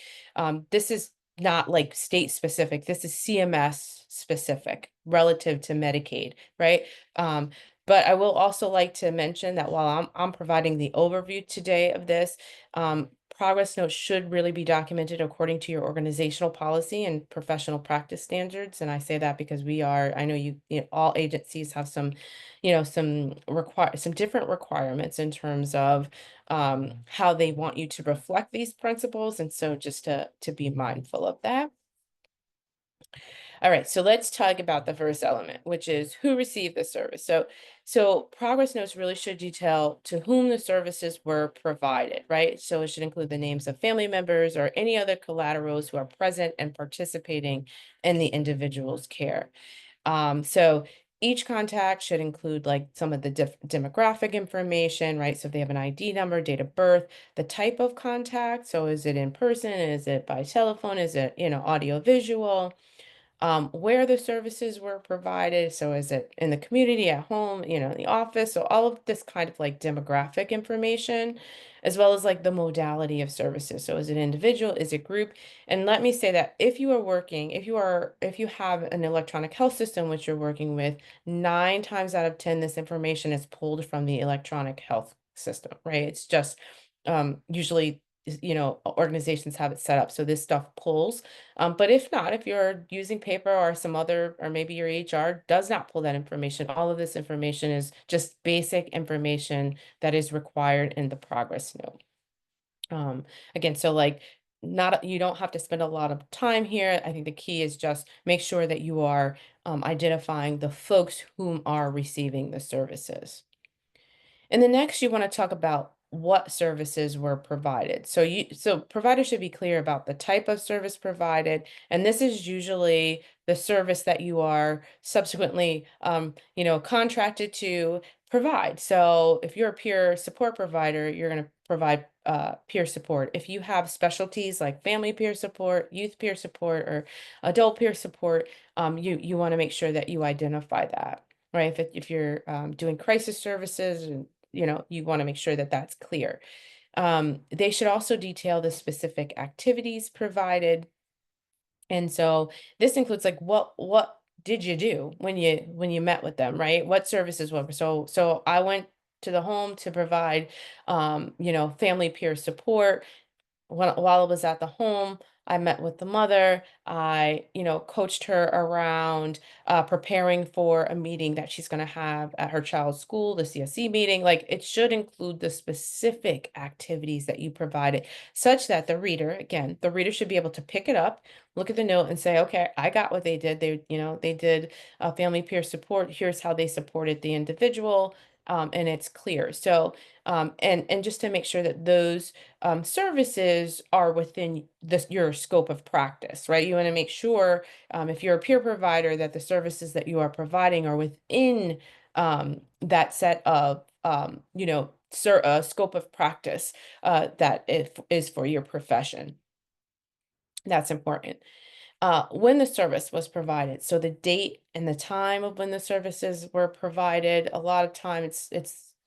this is not like state specific. This is CMS specific relative to Medicaid, right? But I will also like to mention that while I'm providing the overview today of this, progress notes should really be documented according to your organizational policy and professional practice standards. And I say that because I know all agencies have some different requirements in terms of how they want you to reflect these principles. And so just to be mindful of that. All right, so let's talk about the first element, which is who received the service. So progress notes really should detail to whom the services were provided, right? So it should include the names of family members or any other collaterals who are present and participating in the individual's care. So each contact should include like some of the demographic information, right? So if they have an ID number, date of birth, the type of contact. So is it in person? Is it by telephone? Is it, audio visual? Where the services were provided. So is it in the community, at home, in the office? So all of this kind of like demographic information, as well as like the modality of services. So is it individual? Is it group? And let me say that if you have an electronic health system which you're working with, 9 times out of 10, this information is pulled from the electronic health system, right? It's just usually organizations have it set up so this stuff pulls, but if not, if you're using paper or or maybe your HR does not pull that information, all of this information is just basic information that is required in the progress note. Again, so like you don't have to spend a lot of time here. I think the key is just make sure that you are identifying the folks whom are receiving the services. And then next, you want to talk about what services were provided. So providers should be clear about the type of service provided, and this is usually the service that you are subsequently, contracted to provide. So if you're a peer support provider, you're going to provide peer support. If you have specialties like family peer support, youth peer support, or adult peer support, you want to make sure that you identify that, right? If you're doing crisis services, and you want to make sure that that's clear. They should also detail the specific activities provided. And so this includes like what did you do when you met with them, right? What services were so I went to the home to provide family peer support. While I was at the home, I met with the mother. I, coached her around preparing for a meeting that she's going to have at her child's school, the CSE meeting. Like it should include the specific activities that you provided, such that the reader should be able to pick it up, look at the note and say, okay, I got what they did. They did family peer support. Here's how they supported the individual. And it's clear. So, and just to make sure that those services are within your scope of practice, right? You want to make sure, if you're a peer provider, that the services that you are providing are within that set of, scope of practice that is for your profession. That's important. When the service was provided, so the date and the time of when the services were provided, a lot of time it's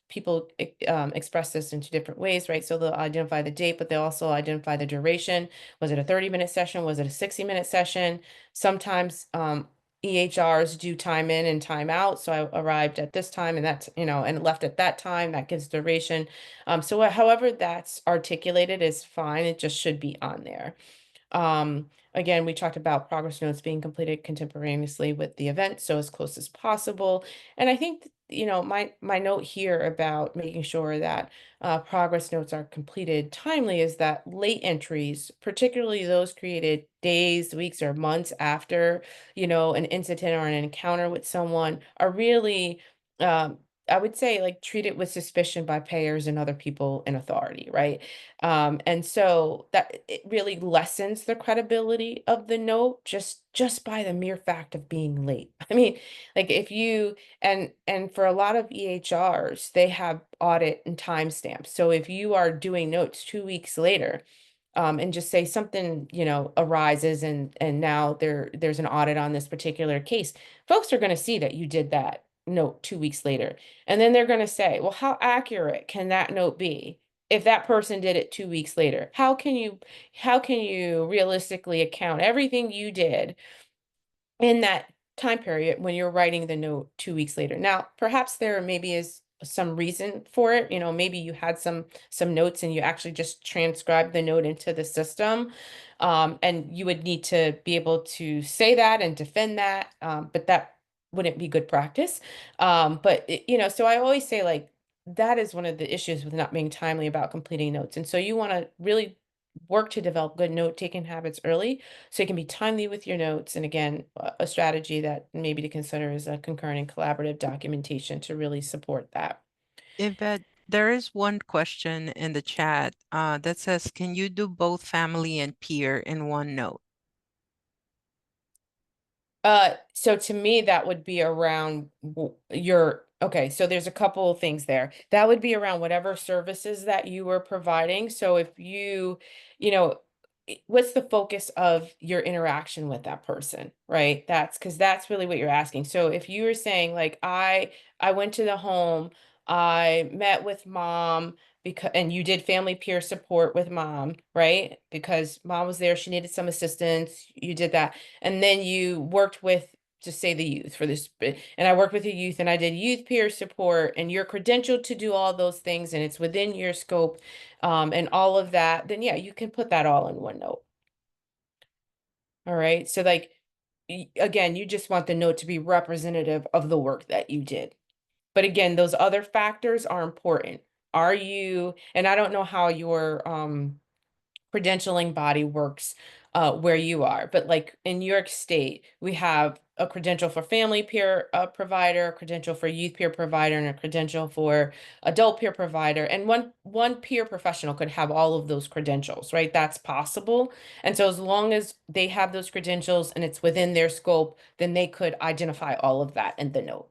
people express this in two different ways, right? So they'll identify the date, but they'll also identify the duration. Was it a 30-minute session? Was it a 60-minute session? Sometimes EHRs do time in and time out. So I arrived at this time and that's, and left at that time. That gives duration. So however that's articulated is fine. It just should be on there. Again, we talked about progress notes being completed contemporaneously with the event, so as close as possible. And I think, my note here about making sure that progress notes are completed timely is that late entries, particularly those created days, weeks, or months after, an incident or an encounter with someone, are really, I would say, like, treated with suspicion by payers and other people in authority, right? And so that it really lessens the credibility of the note just by the mere fact of being late. I mean, like if you and for a lot of EHRs, they have audit and timestamps. So if you are doing notes 2 weeks later, and just say something, arises and now there's an audit on this particular case, folks are going to see that you did that note 2 weeks later. And then they're going to say, well, how accurate can that note be if that person did it 2 weeks later? How can you realistically account everything you did in that time period when you're writing the note 2 weeks later? Now, perhaps there maybe is some reason for it. Maybe you had some notes and you actually just transcribed the note into the system. And you would need to be able to say that and defend that. But that wouldn't be good practice. So I always say, like, that is one of the issues with not being timely about completing notes. And so you want to really work to develop good note-taking habits early so you can be timely with your notes. And again, a strategy that maybe to consider is a concurrent and collaborative documentation to really support that. Yvette, there is one question in the chat that says, can you do both family and peer in one note? So to me, that would be around okay, so there's a couple of things there. That would be around whatever services that you were providing. So if you know, what's the focus of your interaction with that person, right? That's really what you're asking. So if you were saying, like, I went to the home, I met with mom, and you did family peer support with mom, right? Because mom was there, she needed some assistance, you did that. And then you worked with, just say, the youth for this, and I worked with the youth and I did youth peer support, and you're credentialed to do all those things and it's within your scope, and all of that, then yeah, you can put that all in one note. All right. So, like, again, you just want the note to be representative of the work that you did. But again, those other factors are important. And I don't know how your credentialing body works where you are, but like in New York State, we have a credential for family peer provider, a credential for youth peer provider, and a credential for adult peer provider. And one peer professional could have all of those credentials, right? That's possible. And so as long as they have those credentials and it's within their scope, then they could identify all of that in the note.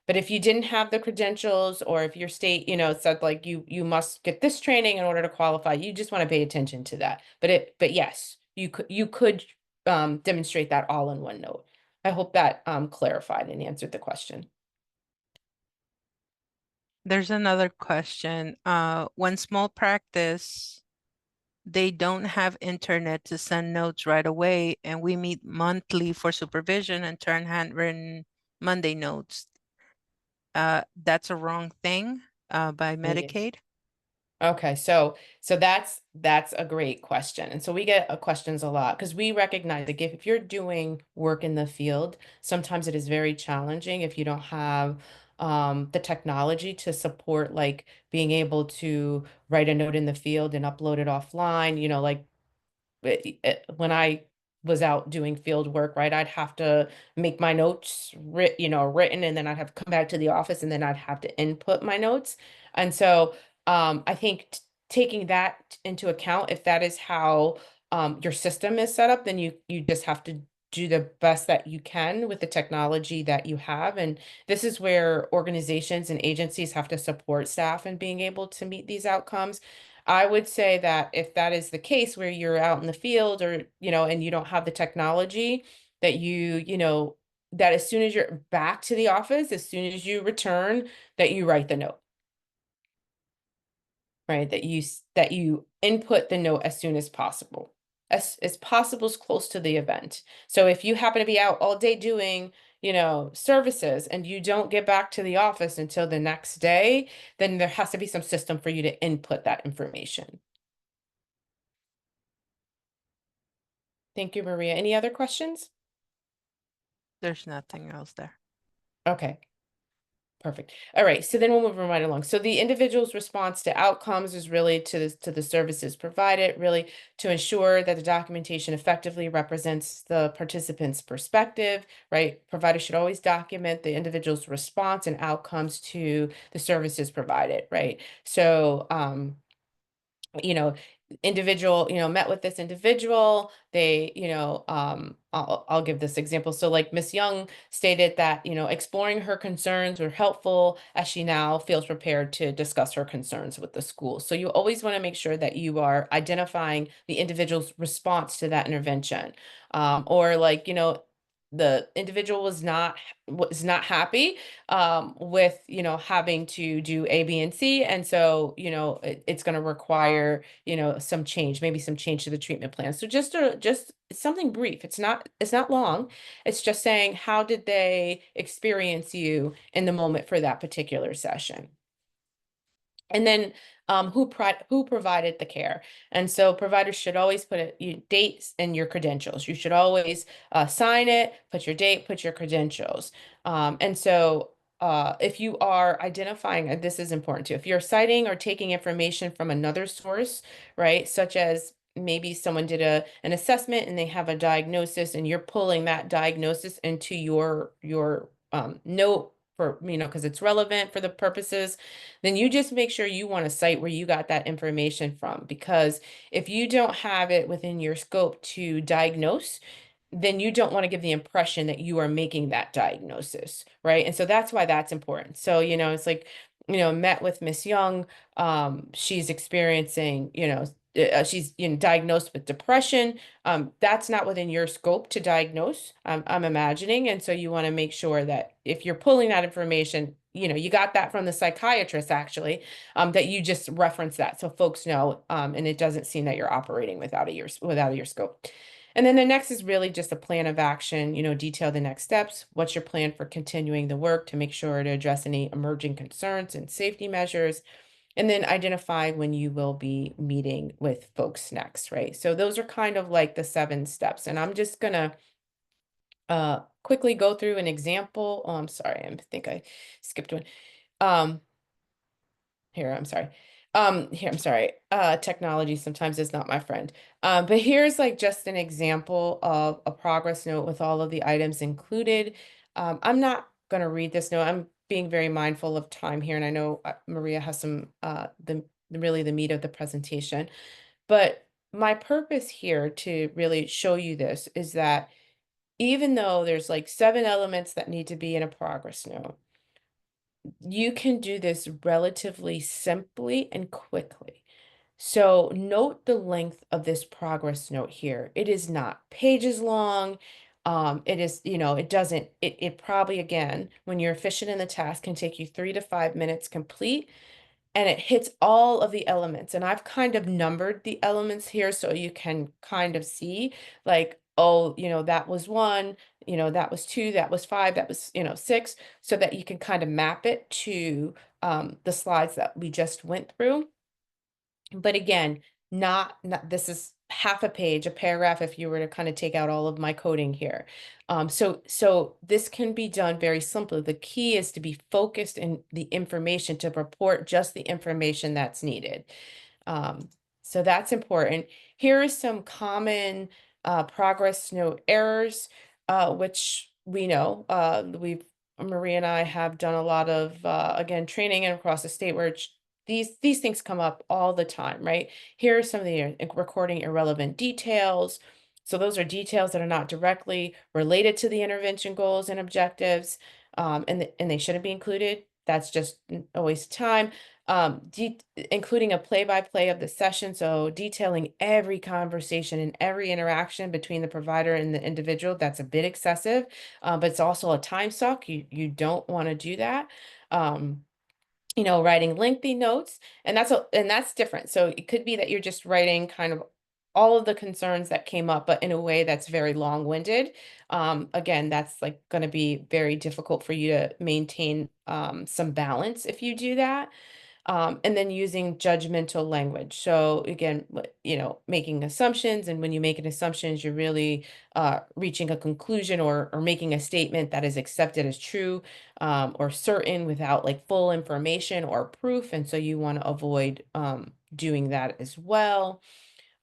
But if you didn't have the credentials, or if your state, said, like, you must get this training in order to qualify, you just want to pay attention to that. But yes, you could demonstrate that all in one note. I hope that clarified and answered the question. There's another question. When small practice, they don't have internet to send notes right away, and we meet monthly for supervision and turn handwritten Monday notes. That's a wrong thing by It is. Medicaid. Okay, so that's a great question. And so we get questions a lot because we recognize that if you're doing work in the field, sometimes it is very challenging if you don't have the technology to support like being able to write a note in the field and upload it offline, like when I was out doing field work, right, I'd have to make my notes written, and then I'd have to come back to the office and then I'd have to input my notes. And so I think taking that into account, if that is how your system is set up, then you just have to do the best that you can with the technology that you have. And this is where organizations and agencies have to support staff in being able to meet these outcomes. I would say that if that is the case where you're out in the field or, and you don't have the technology that that as soon as you're back to the office, as soon as you return, that you write the note, right? That you input the note as soon as possible, as possible, as close to the event. So if you happen to be out all day doing, services and you don't get back to the office until the next day, then there has to be some system for you to input that information. Thank you, Maria. Any other questions? There's nothing else there. Okay. Perfect. All right. So then we'll move right along. So the individual's response to outcomes is really to the services provided, really to ensure that the documentation effectively represents the participant's perspective, right? Providers should always document the individual's response and outcomes to the services provided, right? So, you know, individual, met with this individual, they, I'll give this example. So like Miss Young stated that, exploring her concerns were helpful as she now feels prepared to discuss her concerns with the school. So you always want to make sure that you are identifying the individual's response to that intervention. Or like, the individual was not happy with having to do A, B, and C, and so it's going to require some change, maybe some change to the treatment plan. So just something brief. It's not long. It's just saying, how did they experience you in the moment for that particular session? And then who provided the care. And so providers should always put dates and your credentials. You should always sign it, put your date, put your credentials. And so if you are identifying, and this is important too, if you're citing or taking information from another source, right, such as maybe someone did an assessment and they have a diagnosis and you're pulling that diagnosis into your note for, because it's relevant for the purposes, then you just make sure you want to cite where you got that information from. Because if you don't have it within your scope to diagnose, then you don't want to give the impression that you are making that diagnosis, right? And so that's why that's important. So, it's like, met with Miss Young, she's experiencing, she's diagnosed with depression. That's not within your scope to diagnose, I'm imagining. And so you want to make sure that if you're pulling that information, you got that from the psychiatrist actually, that you just reference that so folks know, and it doesn't seem that you're operating without your scope. And then the next is really just a plan of action, detail the next steps. What's your plan for continuing the work to make sure to address any emerging concerns and safety measures? And then identify when you will be meeting with folks next, right? So those are kind of like the 7 steps. And I'm just gonna quickly go through an example. Oh, I'm sorry, I think I skipped one. Here, I'm sorry. I'm sorry. Technology sometimes is not my friend. But here's like just an example of a progress note with all of the items included. I'm not going to read this note. I'm being very mindful of time here, and I know Maria has some really the meat of the presentation. But my purpose here to really show you this is that even though there's like 7 elements that need to be in a progress note, you can do this relatively simply and quickly. So note the length of this progress note here. It is not pages long. It is, it probably, again, when you're efficient in the task, can take you 3 to 5 minutes complete, and it hits all of the elements. And I've kind of numbered the elements here so you can kind of see like, oh, that was 1, that was 2, that was 5, that was, 6, so that you can kind of map it to the slides that we just went through. But again, not this is half a page, a paragraph if you were to kind of take out all of my coding here. So this can be done very simply. The key is to be focused in the information, to report just the information that's needed. So that's important. Here are some common progress note errors, which we know Maria and I have done a lot of again training and across the state where these things come up all the time, right? Here are some of the recording irrelevant details. So those are details that are not directly related to the intervention goals and objectives, and they shouldn't be included. That's just a waste of time. Including a play-by-play of the session, so detailing every conversation and every interaction between the provider and the individual, that's a bit excessive, but it's also a time suck. You don't want to do that. Writing lengthy notes, and that's different. So it could be that you're just writing kind of all of the concerns that came up, but in a way that's very long-winded. Again, that's like going to be very difficult for you to maintain some balance if you do that. And then using judgmental language. So again, making assumptions, and when you make an assumption, you're really reaching a conclusion or making a statement that is accepted as true or certain without like full information or proof. And so you want to avoid doing that as well.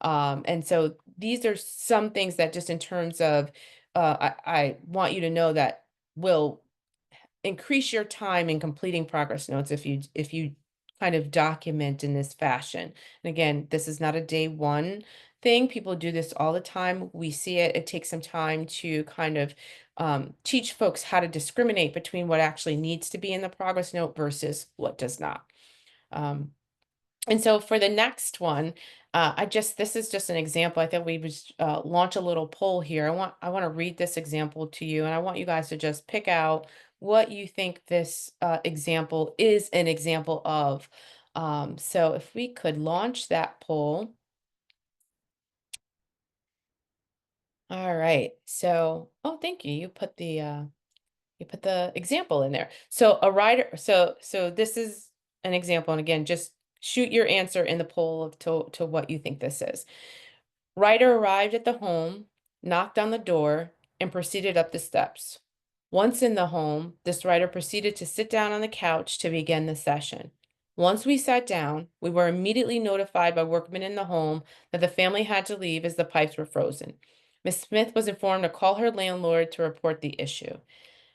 And so these are some things that just in terms of, I want you to know that will increase your time in completing progress notes if you kind of document in this fashion. And again, this is not a day one thing. People do this all the time. We see it. It takes some time to kind of teach folks how to discriminate between what actually needs to be in the progress note versus what does not. And so for the next one, this is just an example. I thought we would launch a little poll here. I want to read this example to you, and I want you guys to just pick out what you think this example is an example of. So if we could launch that poll. All right. So, oh, thank you. You put the example in there. So so this is an example, and again, just shoot your answer in the poll to what you think this is. Ryder arrived at the home, knocked on the door, and proceeded up the steps. Once in the home, this writer proceeded to sit down on the couch to begin the session. Once we sat down, we were immediately notified by workmen in the home that the family had to leave as the pipes were frozen. Miss Smith was informed to call her landlord to report the issue.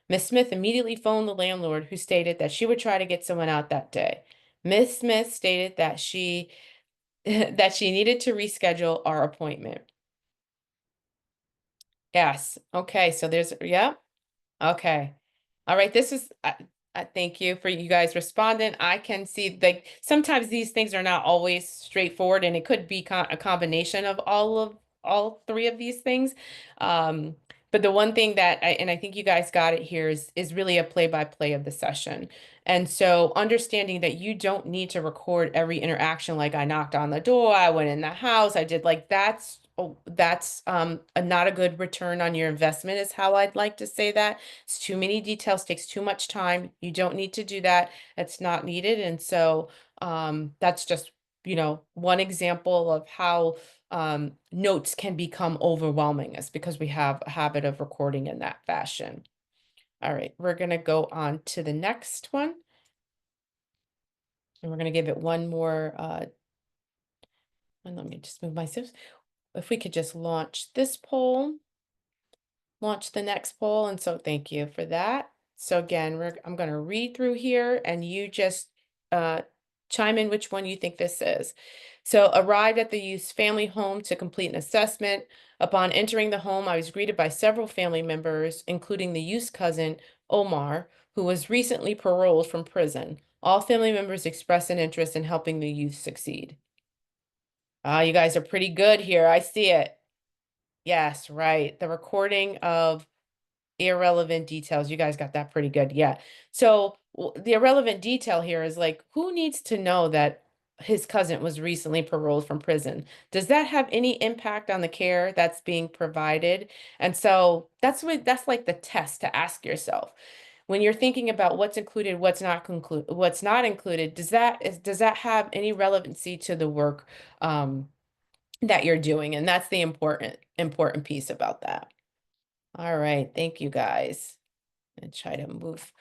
Miss Smith immediately phoned the landlord, who stated that she would try to get someone out that day. Miss Smith stated that she that she needed to reschedule our appointment. Yes. Okay. So yeah. Okay. All right. This is, I thank you for you guys responding. I can see like sometimes these things are not always straightforward, and it could be a combination of all three of these things. But the one thing that I think you guys got it here is really a play-by-play of the session. And so understanding that you don't need to record every interaction, like I knocked on the door, I went in the house, I did like that's not a good return on your investment is how I'd like to say that. It's too many details, takes too much time. You don't need to do that. It's not needed. And so that's just, one example of how notes can become overwhelming is because we have a habit of recording in that fashion. All right, we're going to go on to the next one. And we're going to give it one more. And let me just move myself. If we could just launch this poll, launch the next poll. And so thank you for that. So again, I'm going to read through here and you just chime in which one you think this is. So arrived at the youth's family home to complete an assessment. Upon entering the home, I was greeted by several family members, including the youth's cousin, Omar, who was recently paroled from prison. All family members expressed an interest in helping the youth succeed. You guys are pretty good here. I see it. Yes, right. The recording of irrelevant details. You guys got that pretty good. Yeah. So the irrelevant detail here is like, who needs to know that his cousin was recently paroled from prison? Does that have any impact on the care that's being provided? And so that's like the test to ask yourself. when you're thinking about what's included, what's not included, does that have any relevancy to the work that you're doing? And that's the important piece about that. All right, thank you guys. And try to move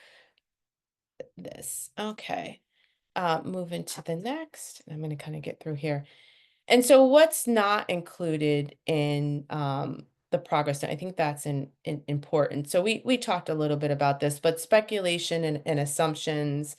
this. Okay. Moving to the next. I'm going to kind of get through here. And so what's not included in the progress note? I think that's important. So we talked a little bit about this, but speculation and assumptions,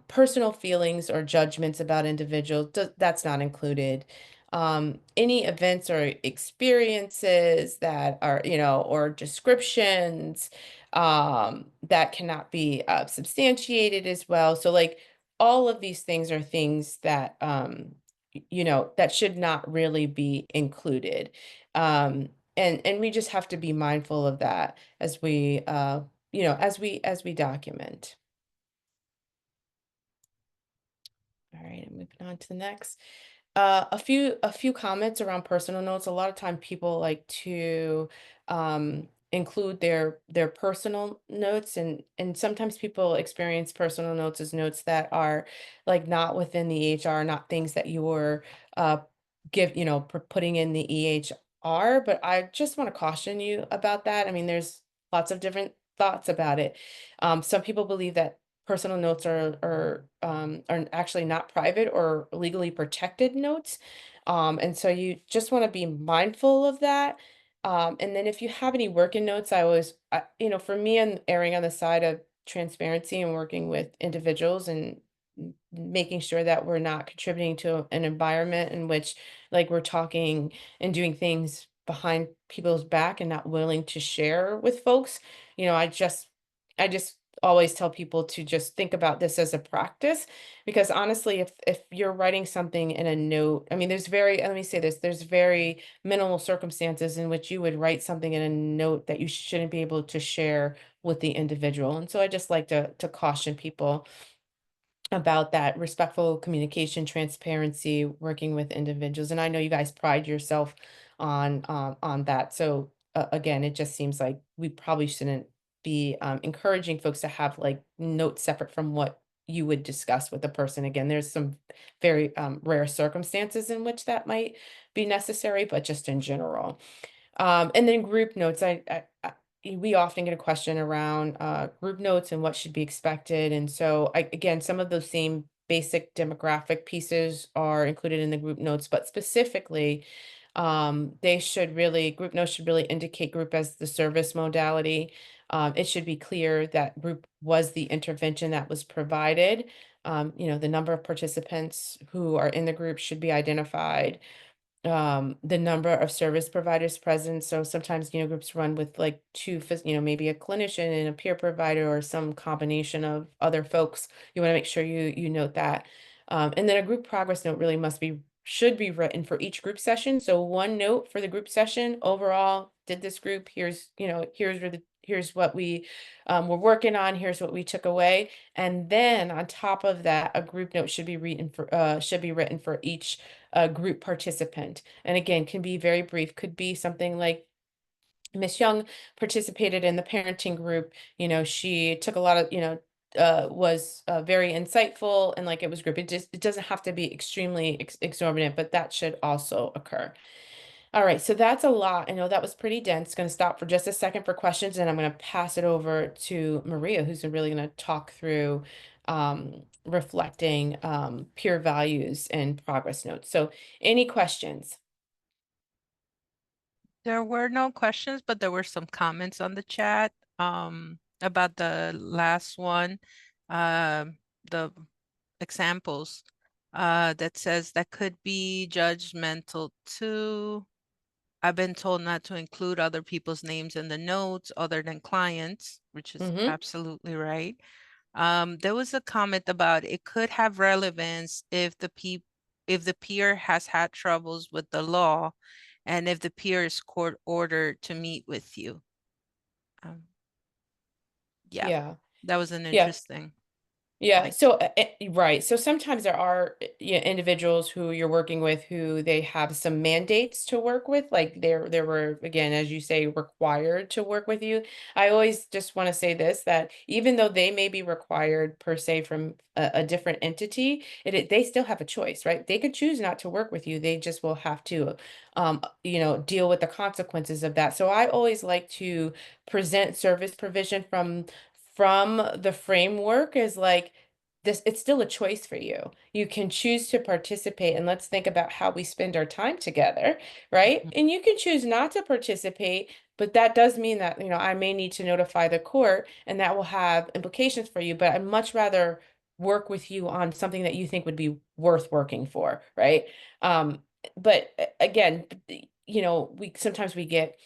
personal feelings or judgments about individuals, that's not included. Any events or experiences that are, or descriptions that cannot be substantiated as well. So like all of these things are things that, that should not really be included. And we just have to be mindful of that as we, as we document. All right, I'm moving on to the next. A few comments around personal notes. A lot of time people like to include their personal notes, and sometimes people experience personal notes as notes that are like not within the EHR, not things that you were putting in the EHR. But I just want to caution you about that. I mean, there's lots of different thoughts about it. Some people believe that personal notes are actually not private or legally protected notes. And so you just want to be mindful of that. And then if you have any working notes, for me, I'm erring on the side of transparency and working with individuals and making sure that we're not contributing to an environment in which like we're talking and doing things behind people's back and not willing to share with folks. I just always tell people to just think about this as a practice, because honestly, if you're writing something in a note, I mean, let me say this, there's very minimal circumstances in which you would write something in a note that you shouldn't be able to share with the individual. And so I just like to caution people about that respectful communication, transparency, working with individuals. And I know you guys pride yourself on that. So again, it just seems like we probably shouldn't be encouraging folks to have like notes separate from what you would discuss with the person. Again, there's some very rare circumstances in which that might be necessary, but just in general. And then group notes, we often get a question around group notes and what should be expected. And so again, some of those same basic demographic pieces are included in the group notes, but specifically, group notes should really indicate group as the service modality. It should be clear that group was the intervention that was provided. The number of participants who are in the group should be identified, the number of service providers present. So sometimes, groups run with like maybe a clinician and a peer provider or some combination of other folks. You want to make sure you note that. And then a group progress note really should be written for each group session. So one note for the group session overall, did this group, here's what we were working on, here's what we took away. And then on top of that, a group note should be written for each group participant. And again, can be very brief, could be something like Miss Young participated in the parenting group. She took a lot of, was very insightful, and like it was group. It doesn't have to be extremely exorbitant, but that should also occur. All right, so that's a lot. I know that was pretty dense. Going to stop for just a second for questions, and I'm going to pass it over to Maria, who's really going to talk through reflecting peer values and progress notes. So any questions? There were no questions, but there were some comments on the chat about the last one, the examples that says that could be judgmental too. I've been told not to include other people's names in the notes other than clients, which is absolutely right. There was a comment about it could have relevance if the peer has had troubles with the law and if the peer is court ordered to meet with you. Yeah, Yeah. that was an Yeah. interesting. Yeah, Like, so right. So sometimes there are individuals who you're working with who they have some mandates to work with, like there were, again, as you say, required to work with you. I always just want to say this, that even though they may be required per se from a different entity, they still have a choice, right? They could choose not to work with you. They just will have to deal with the consequences of that. So I always like to present service provision from the framework is like this, it's still a choice for you. You can choose to participate, and let's think about how we spend our time together, right? mhm. And you can choose not to participate, but that does mean that, I may need to notify the court and that will have implications for you, but I'd much rather work with you on something that you think would be worth working for, right? Um, but again, we sometimes we get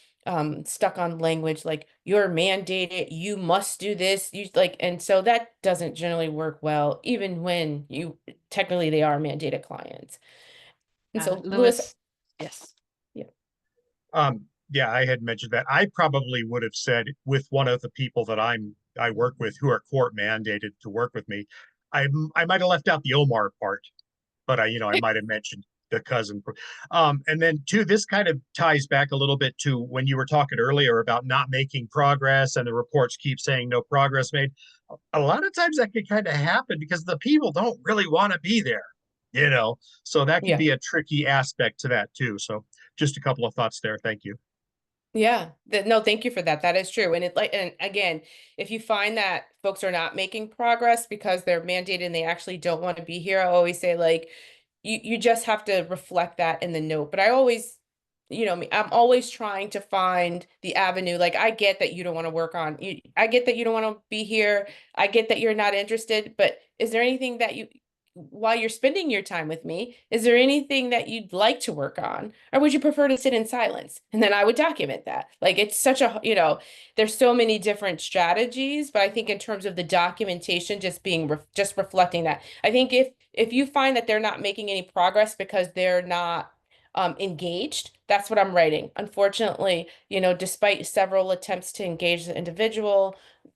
stuck on language like you're mandated, you must do this, you like, and so that doesn't generally work well, even when you technically they are mandated clients. And so Lewis, Louis, yes. yeah, Yeah, I had mentioned that. I probably would have said with one of the people that I work with who are court mandated to work with me, I might have left out the Omar part, but I might have mentioned the cousin. And then two, this kind of ties back a little bit to when you were talking earlier about not making progress and the reports keep saying no progress made. A lot of times that can kind of happen because the people don't really want to be there. So that can yeah. be a tricky aspect to that too. So just a couple of thoughts there. Thank you. Yeah, no, thank you for that. That is true. And again, if you find that folks are not making progress because they're mandated and they actually don't want to be here, I always say like you just have to reflect that in the note. But I always, I'm always trying to find the avenue. Like I get that you don't want to work on you, I get that you don't want to be here. I get that you're not interested, but is there anything that while you're spending your time with me, is there anything that you'd like to work on? Or would you prefer to sit in silence? And then I would document that. Like it's such a, there's so many different strategies, but I think in terms of the documentation, just being just reflecting that. I think if you find that they're not making any progress because they're not engaged, that's what I'm writing. Unfortunately, despite several attempts to engage the individual,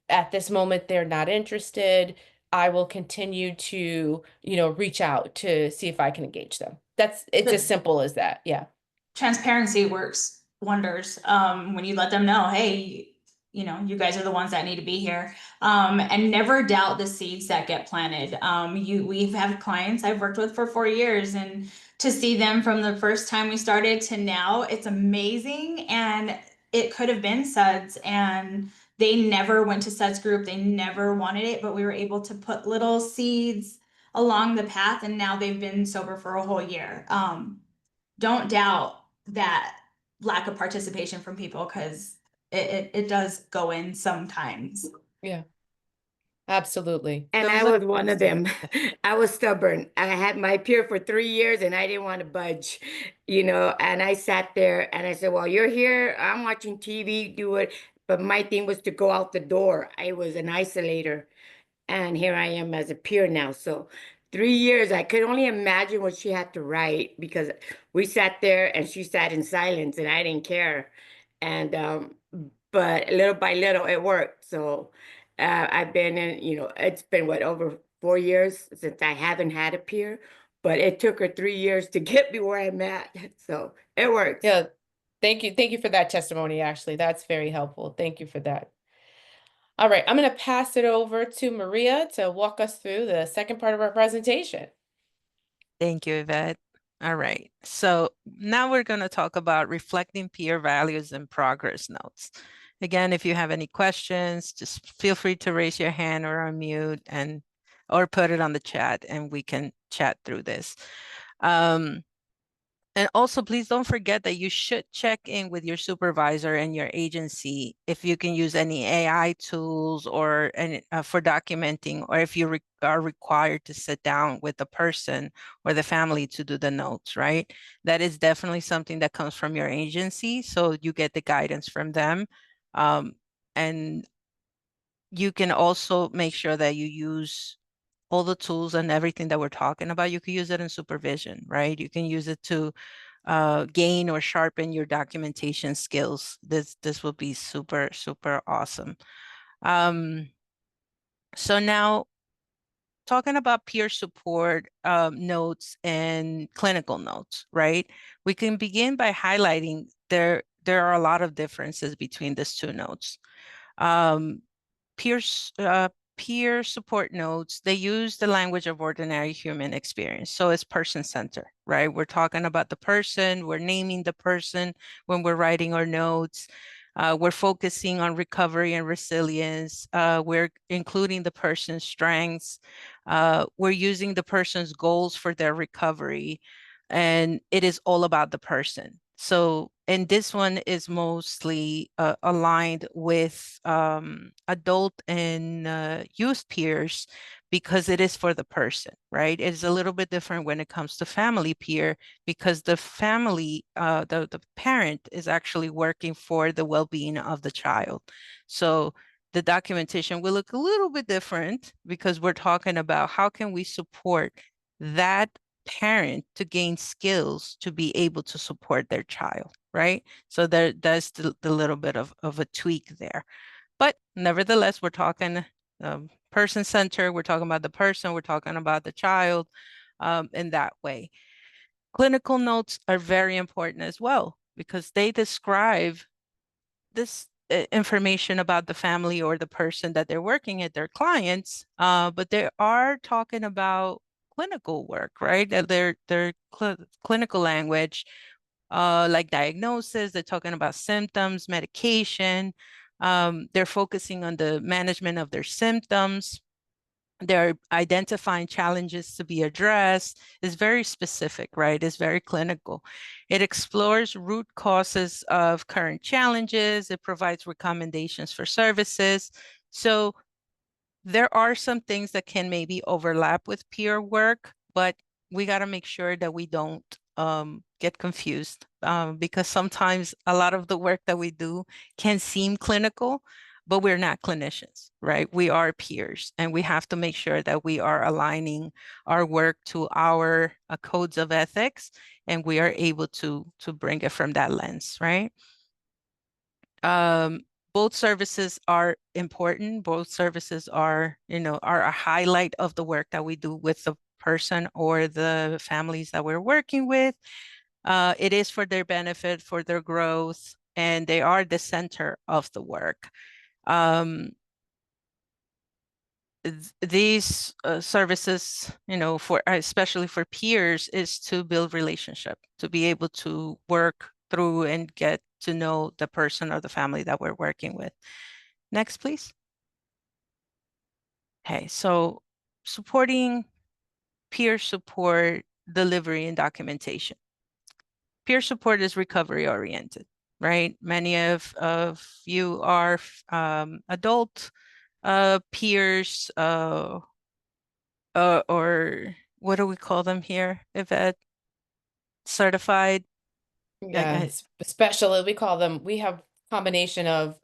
at this moment they're not interested. I will continue to, reach out to see if I can engage them. It's as simple as that. Yeah. Transparency works wonders. When you let them know, hey, you guys are the ones that need to be here. And never doubt the seeds that get planted. We've had clients I've worked with for 4 years, and to see them from the first time we started to now, it's amazing. And it could have been SUDS, and they never went to SUDS group. They never wanted it, but we were able to put little seeds along the path, and now they've been sober for a whole year. Don't doubt that lack of participation from people, because it does go in sometimes. Yeah. Absolutely. And I was one of them. I was stubborn. I had my peer for 3 years and I didn't want to budge, and I sat there and I said, well, you're here. I'm watching TV, do it. But my thing was to go out the door. I was an isolator. And here I am as a peer now. So 3 years, I could only imagine what she had to write, because we sat there and she sat in silence and I didn't care. And but little by little it worked. So I've been in, it's been what, over 4 years since I haven't had a peer, but it took her 3 years to get me where I'm at. So it works. Yeah. Thank you. Thank you for that testimony, Ashley. That's very helpful. Thank you for that. All right, I'm going to pass it over to Maria to walk us through the second part of our presentation. Thank you, Yvette. All right, so now we're going to talk about reflecting peer values and progress notes. Again, if you have any questions, just feel free to raise your hand or unmute or put it on the chat and we can chat through this. And also, please don't forget that you should check in with your supervisor and your agency if you can use any AI tools or for documenting, or if you are required to sit down with the person or the family to do the notes, right? That is definitely something that comes from your agency, so you get the guidance from them. And you can also make sure that you use all the tools and everything that we're talking about. You can use it in supervision, right? You can use it to gain or sharpen your documentation skills. This will be super, super awesome. So now talking about peer support notes and clinical notes, right? We can begin by highlighting there are a lot of differences between these two notes. Um, peers, peer support notes, they use the language of ordinary human experience. So it's person-centered, right? We're talking about the person, we're naming the person when we're writing our notes. We're focusing on recovery and resilience. We're including the person's strengths. We're using the person's goals for their recovery. And it is all about the person. So, and this one is mostly aligned with adult and youth peers because it is for the person, right? It's a little bit different when it comes to family peer because the family, the parent is actually working for the well-being of the child. So the documentation will look a little bit different because we're talking about how can we support that parent to gain skills to be able to support their child, right? So that's the little bit of a tweak there. But nevertheless, we're talking person-centered, we're talking about the person, we're talking about the child in that way. Clinical notes are very important as well because they describe this information about the family or the person that they're working at, their clients, but they are talking about clinical work, right? Their clinical language, like diagnosis, they're talking about symptoms, medication. They're focusing on the management of their symptoms. They're identifying challenges to be addressed. It's very specific, right? It's very clinical. It explores root causes of current challenges. It provides recommendations for services. So there are some things that can maybe overlap with peer work, but we got to make sure that we don't get confused because sometimes a lot of the work that we do can seem clinical, but we're not clinicians, right? We are peers, and we have to make sure that we are aligning our work to our codes of ethics, and we are able to bring it from that lens, right? Both services are important. Both services are, are a highlight of the work that we do with the person or the families that we're working with. It is for their benefit, for their growth, and they are the center of the work. These services, for especially for peers, is to build relationship, to be able to work through and get to know the person or the family that we're working with. Next, please. Okay, so supporting peer support, delivery, and documentation. Peer support is recovery oriented, right? Many of you are adult peers or what do we call them here, Yvette? Certified? Yeah, special, we call them, we have combination of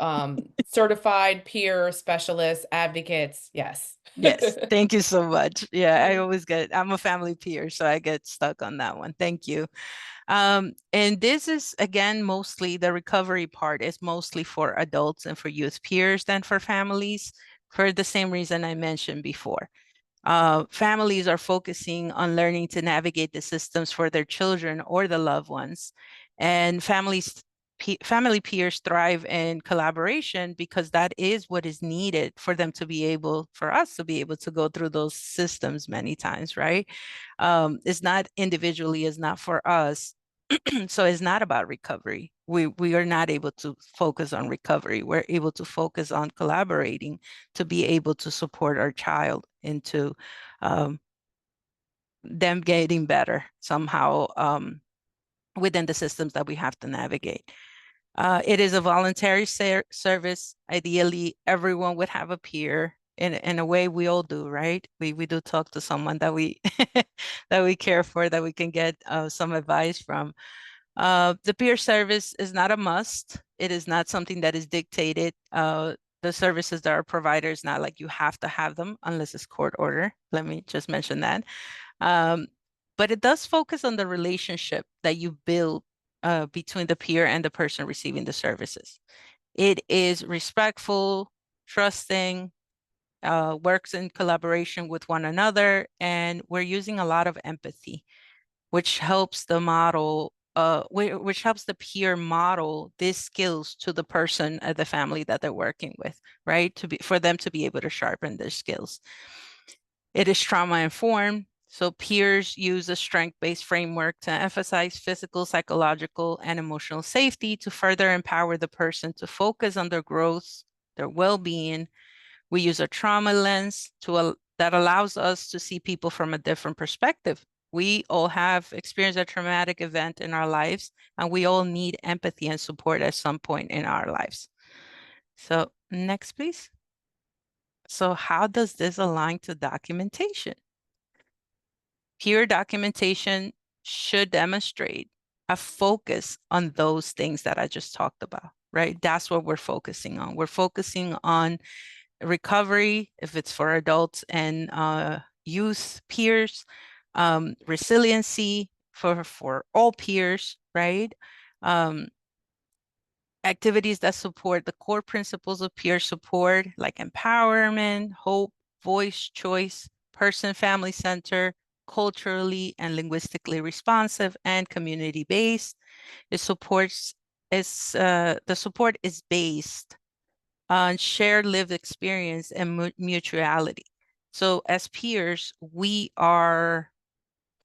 certified peer specialists, advocates. Yes. Yes, thank you so much. Yeah, I'm a family peer, so I get stuck on that one. Thank you. And this is, again, mostly the recovery part is mostly for adults and for youth peers than for families, for the same reason I mentioned before. Families are focusing on learning to navigate the systems for their children or the loved ones. And family peers thrive in collaboration because that is what is needed for them to be able, for us to be able to go through those systems many times, right? It's not individually, it's not for us. So it's not about recovery. We are not able to focus on recovery. We're able to focus on collaborating to be able to support our child into them getting better somehow within the systems that we have to navigate. It is a voluntary service. Ideally, everyone would have a peer. In a way, we all do, right? We do talk to someone that we that we care for, that we can get some advice from. The peer service is not a must. It is not something that is dictated. The services that are provided is not like you have to have them unless it's court order. Let me just mention that. But it does focus on the relationship that you build between the peer and the person receiving the services. It is respectful, trusting, works in collaboration with one another, and we're using a lot of empathy, which helps the model, which helps the peer model these skills to the person at the family that they're working with, right? For them to be able to sharpen their skills. It is trauma informed. So peers use a strength-based framework to emphasize physical, psychological, and emotional safety to further empower the person to focus on their growth, their well-being. We use a trauma lens that allows us to see people from a different perspective. We all have experienced a traumatic event in our lives, and we all need empathy and support at some point in our lives. So next, please. So how does this align to documentation? Peer documentation should demonstrate a focus on those things that I just talked about, right? That's what we're focusing on. We're focusing on recovery, if it's for adults and youth peers, resiliency for all peers, right? Activities that support the core principles of peer support, like empowerment, hope, voice, choice, person, family center, culturally and linguistically responsive, and community-based. The support is based on shared lived experience and mutuality. So as peers, we are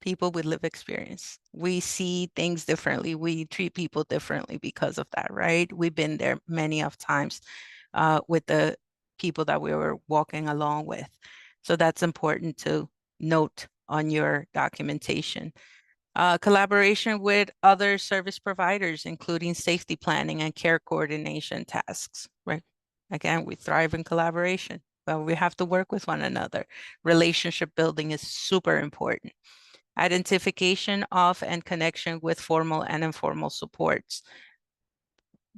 people with lived experience. We see things differently. We treat people differently because of that, right? We've been there many of times with the people that we were walking along with. So that's important to note on your documentation. Collaboration with other service providers, including safety planning and care coordination tasks, right? Again, we thrive in collaboration, but we have to work with one another. Relationship building is super important. Identification of and connection with formal and informal supports.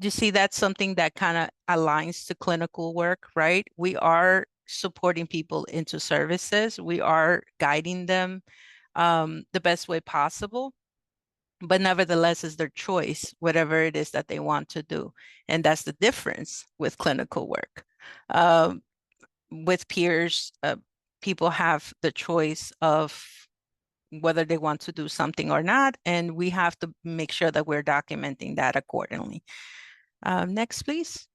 You see, that's something that kind of aligns to clinical work, right? We are supporting people into services. We are guiding them the best way possible, but nevertheless is their choice, whatever it is that they want to do. And that's the difference with clinical work. With peers, people have the choice of whether they want to do something or not, and we have to make sure that we're documenting that accordingly. Next, please.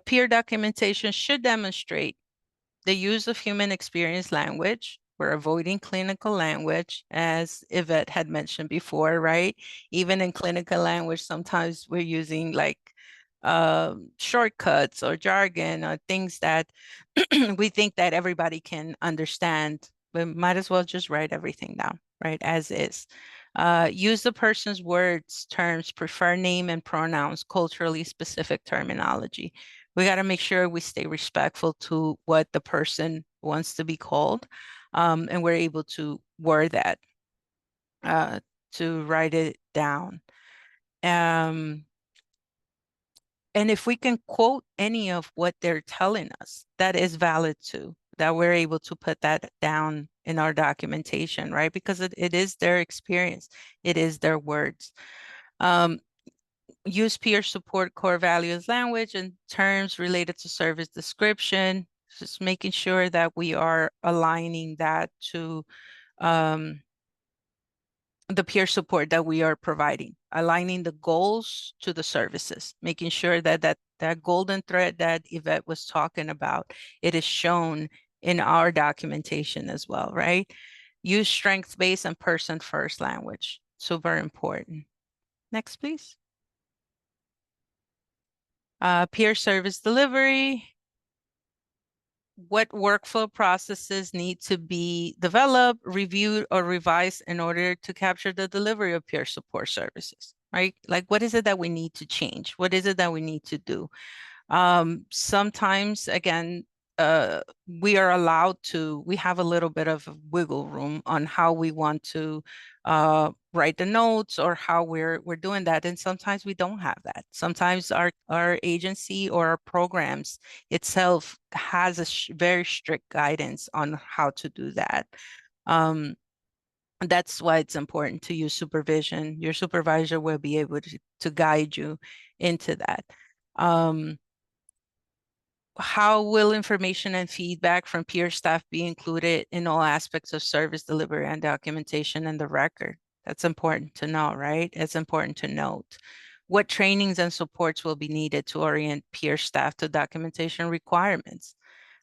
Peer documentation should demonstrate the use of human experience language. We're avoiding clinical language, as Yvette had mentioned before, right? Even in clinical language, sometimes we're using like shortcuts or jargon or things that we think that everybody can understand. We might as well just write everything down, right, as is. Use the person's words, terms, prefer name and pronouns, culturally specific terminology. We got to make sure we stay respectful to what the person wants to be called, and we're able to word that, to write it down. And if we can quote any of what they're telling us, that is valid too, that we're able to put that down in our documentation, right? Because it is their experience, it is their words. Use peer support core values language and terms related to service description, just making sure that we are aligning that to the peer support that we are providing, aligning the goals to the services, making sure that that golden thread that Yvette was talking about, it is shown in our documentation as well, right? Use strength-based and person-first language, super important. Next, please. Peer service delivery. What workflow processes need to be developed, reviewed, or revised in order to capture the delivery of peer support services, right? Like, what is it that we need to change? What is it that we need to do? Sometimes, again, we are allowed to, we have a little bit of wiggle room on how we want to write the notes or how we're doing that. And sometimes we don't have that. Sometimes our agency or our programs itself has a very strict guidance on how to do that. That's why it's important to use supervision. Your supervisor will be able to guide you into that. how will information and feedback from peer staff be included in all aspects of service delivery and documentation in the record? That's important to know, right? It's important to note. What trainings and supports will be needed to orient peer staff to documentation requirements?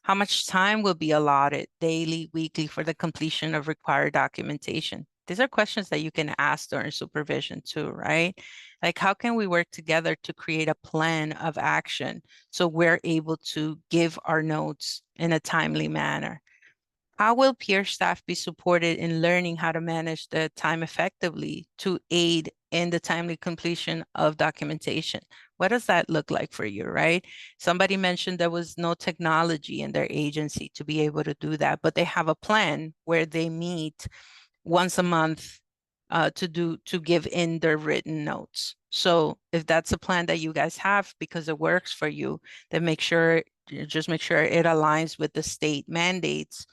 How much time will be allotted daily, weekly for the completion of required documentation? These are questions that you can ask during supervision too, right? Like, how can we work together to create a plan of action so we're able to give our notes in a timely manner? How will peer staff be supported in learning how to manage the time effectively to aid in the timely completion of documentation? What does that look like for you, right? Somebody mentioned there was no technology in their agency to be able to do that, but they have a plan where they meet once a month to give in their written notes. So if that's a plan that you guys have because it works for you, then just make sure it aligns with the state mandates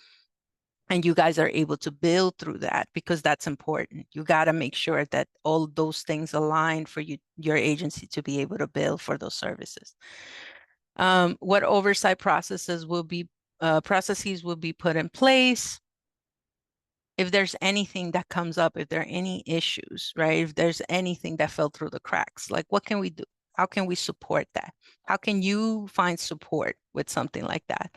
and you guys are able to build through that, because that's important. You got to make sure that all those things align for your agency to be able to bill for those services. What oversight processes will be put in place if there's anything that comes up, if there are any issues, right? If there's anything that fell through the cracks, like what can we do? How can we support that? How can you find support with something like that?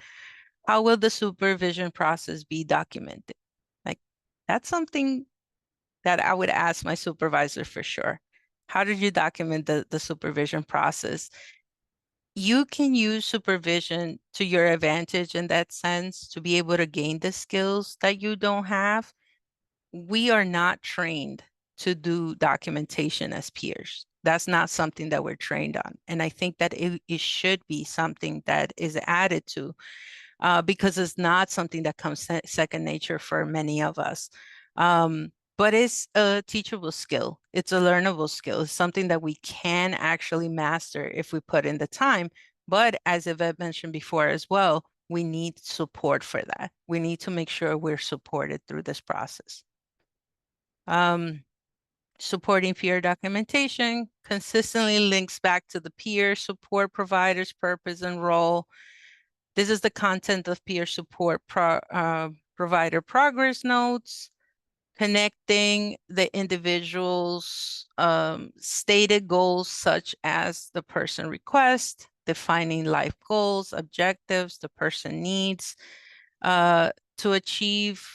How will the supervision process be documented? Like, that's something that I would ask my supervisor for sure. How did you document the supervision process? You can use supervision to your advantage in that sense to be able to gain the skills that you don't have. We are not trained to do documentation as peers. That's not something that we're trained on. And I think that it should be something that is added to because it's not something that comes second nature for many of us. But it's a teachable skill. It's a learnable skill. It's something that we can actually master if we put in the time. But as Yvette mentioned before as well, we need support for that. We need to make sure we're supported through this process. Supporting peer documentation consistently links back to the peer support provider's purpose and role. This is the content of peer support provider progress notes, connecting the individual's stated goals, such as the person request, defining life goals, objectives the person needs to achieve,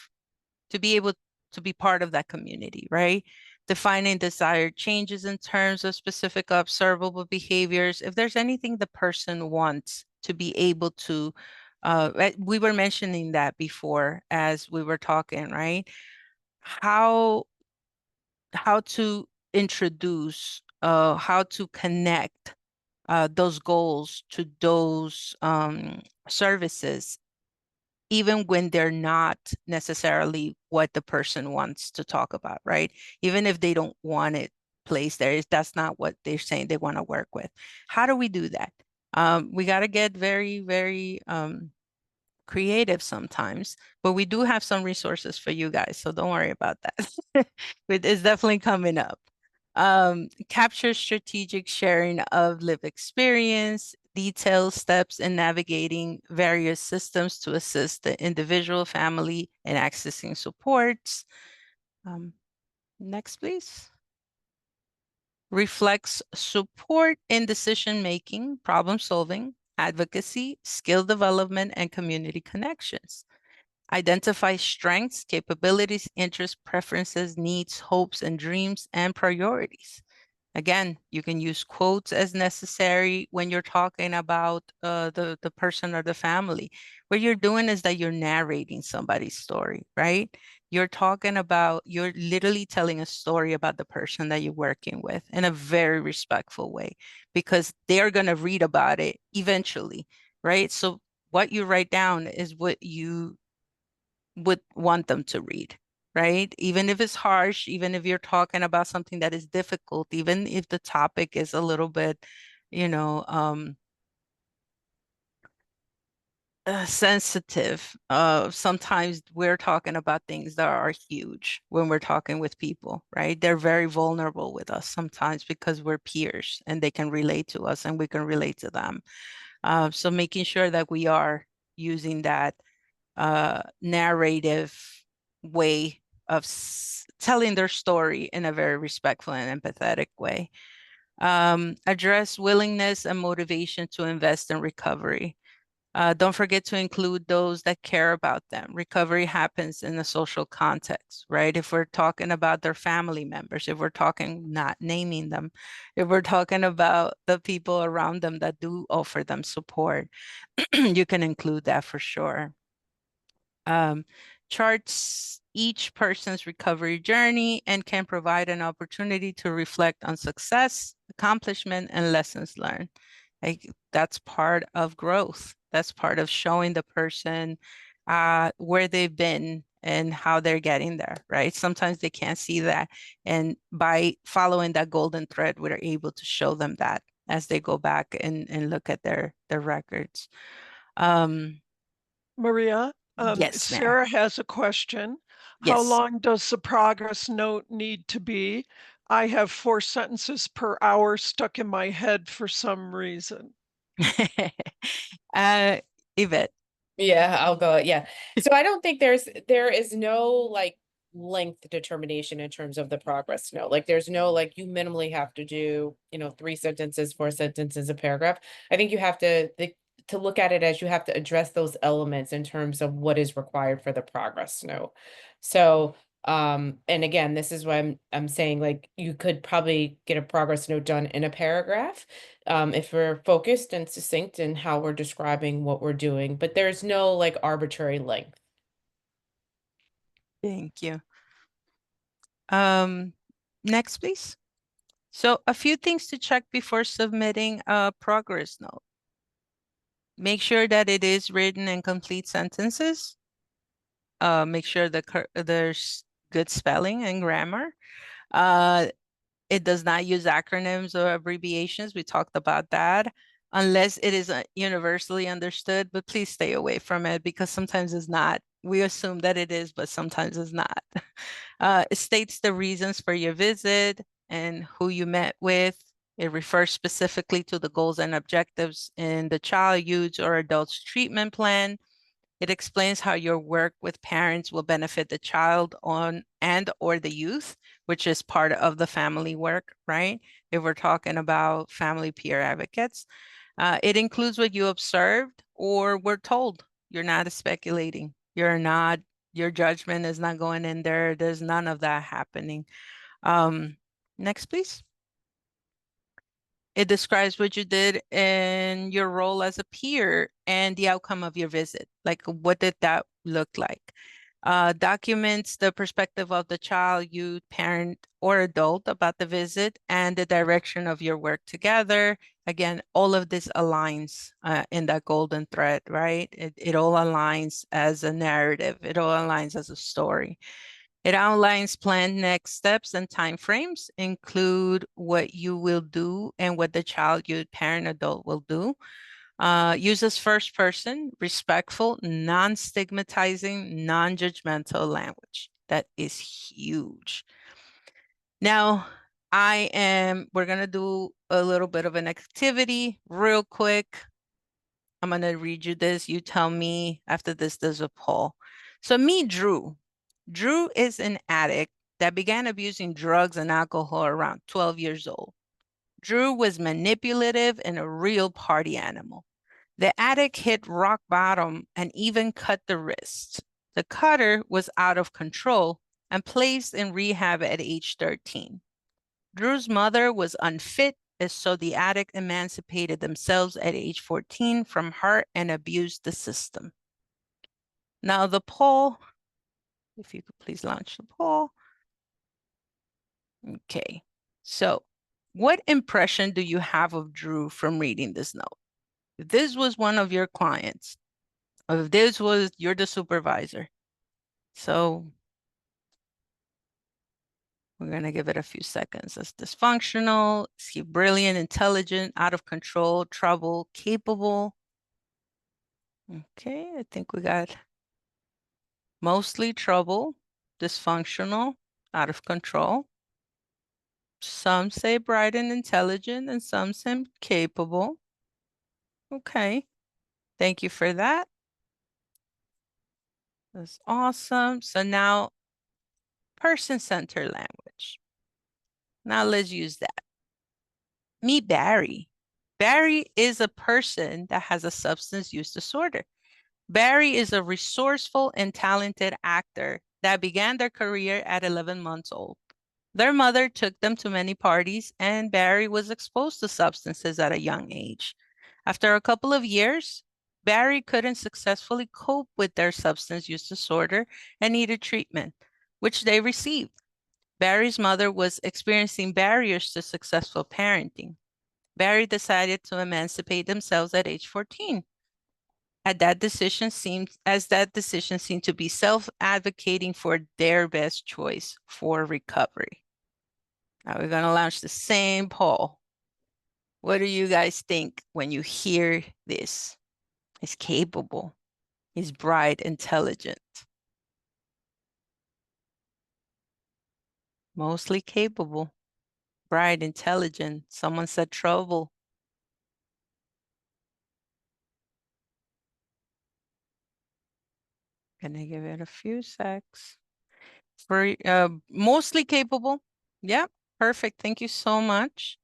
to be able to be part of that community, right? Defining desired changes in terms of specific observable behaviors. If there's anything the person wants to be able to, we were mentioning that before as we were talking, right? How to introduce, how to connect those goals to those services, even when they're not necessarily what the person wants to talk about, right? Even if they don't want it placed there, that's not what they're saying they want to work with. How do we do that? We got to get very, very creative sometimes, but we do have some resources for you guys, so don't worry about that. It's definitely coming up. Capture strategic sharing of lived experience, detailed steps in navigating various systems to assist the individual, family, in accessing supports. Next, please. Reflects support in decision-making, problem-solving, advocacy, skill development, and community connections. Identify strengths, capabilities, interests, preferences, needs, hopes, and dreams, and priorities. Again, you can use quotes as necessary when you're talking about the person or the family. What you're doing is that you're narrating somebody's story, right? You're literally telling a story about the person that you're working with in a very respectful way, because they're going to read about it eventually, right? So what you write down is what you would want them to read, right? Even if it's harsh, even if you're talking about something that is difficult, even if the topic is a little bit, you know, sensitive. Sometimes we're talking about things that are huge when we're talking with people, right? They're very vulnerable with us sometimes because we're peers and they can relate to us and we can relate to them. So making sure that we are using that narrative way of telling their story in a very respectful and empathetic way. Address willingness and motivation to invest in recovery. Don't forget to include those that care about them. Recovery happens in a social context, right? If we're talking about their family members, if we're talking, not naming them, if we're talking about the people around them that do offer them support, you can include that for sure. Charts each person's recovery journey and can provide an opportunity to reflect on success, accomplishment, and lessons learned. Like, that's part of growth. That's part of showing the person where they've been and how they're getting there, right? Sometimes they can't see that. And by following that golden thread, we're able to show them that as they go back and look at their records. Maria, Yes, ma'am. Sarah has a question. How Yes. long does the progress note need to be? I have 4 sentences per hour stuck in my head for some reason. Yvette. Yeah, I'll go. Yeah. So I don't think there is no like length determination in terms of the progress note. Like there's no like you minimally have to do, 3 sentences, 4 sentences, a paragraph. I think you have to look at it as you have to address those elements in terms of what is required for the progress note. So and again, this is why I'm saying like you could probably get a progress note done in a paragraph if we're focused and succinct in how we're describing what we're doing, but there's no like arbitrary length. Thank you. Next, please. So a few things to check before submitting a progress note. Make sure that it is written in complete sentences. Make sure that there's good spelling and grammar. It does not use acronyms or abbreviations. We talked about that, unless it is universally understood, but please stay away from it because sometimes it's not. We assume that it is, but sometimes it's not. It states the reasons for your visit and who you met with. It refers specifically to the goals and objectives in the child, youth, or adult's treatment plan. It explains how your work with parents will benefit the child or the youth, which is part of the family work, right? If we're talking about family peer advocates. It includes what you observed or were told. You're not speculating. Your judgment is not going in there. There's none of that happening. Next, please. It describes what you did in your role as a peer and the outcome of your visit. Like, what did that look like? Documents the perspective of the child, youth, parent, or adult about the visit and the direction of your work together. Again, all of this aligns in that golden thread, right? It all aligns as a narrative. It all aligns as a story. It outlines planned next steps and timeframes, include what you will do and what the child, youth, parent, adult will do. Uses first person, respectful, non-stigmatizing, non-judgmental language. That is huge. Now, we're going to do a little bit of an activity real quick. I'm going to read you this. You tell me after this, there's a poll. So meet Drew. Drew is an addict that began abusing drugs and alcohol around 12 years old. Drew was manipulative and a real party animal. The addict hit rock bottom and even cut the wrist. The cutter was out of control and placed in rehab at age 13. Drew's mother was unfit, and so the addict emancipated themselves at age 14 from her and abused the system. Now the poll, if you could please launch the poll. Okay, so what impression do you have of Drew from reading this note? If this was one of your clients, or if you're the supervisor. So we're gonna give it a few seconds. It's dysfunctional, is he brilliant, intelligent, out of control, trouble, capable? Okay, I think we got mostly trouble, dysfunctional, out of control. Some say bright and intelligent, and some say capable. Okay. Thank you for that. That's awesome. So now person-centered language. Now let's use that. Meet Barry. Barry is a person that has a substance use disorder. Barry is a resourceful and talented actor that began their career at 11 months old. Their mother took them to many parties, and Barry was exposed to substances at a young age. After a couple of years, Barry couldn't successfully cope with their substance use disorder and needed treatment, which they received. Barry's mother was experiencing barriers to successful parenting. Barry decided to emancipate themselves at age 14. That decision seemed to be self-advocating for their best choice for recovery. Now we're going to launch the same poll. What do you guys think when you hear this? He's capable. He's bright, intelligent. Mostly capable, bright, intelligent. Someone said trouble. Gonna give it a few secs. For mostly capable. Yeah, perfect. Thank you so much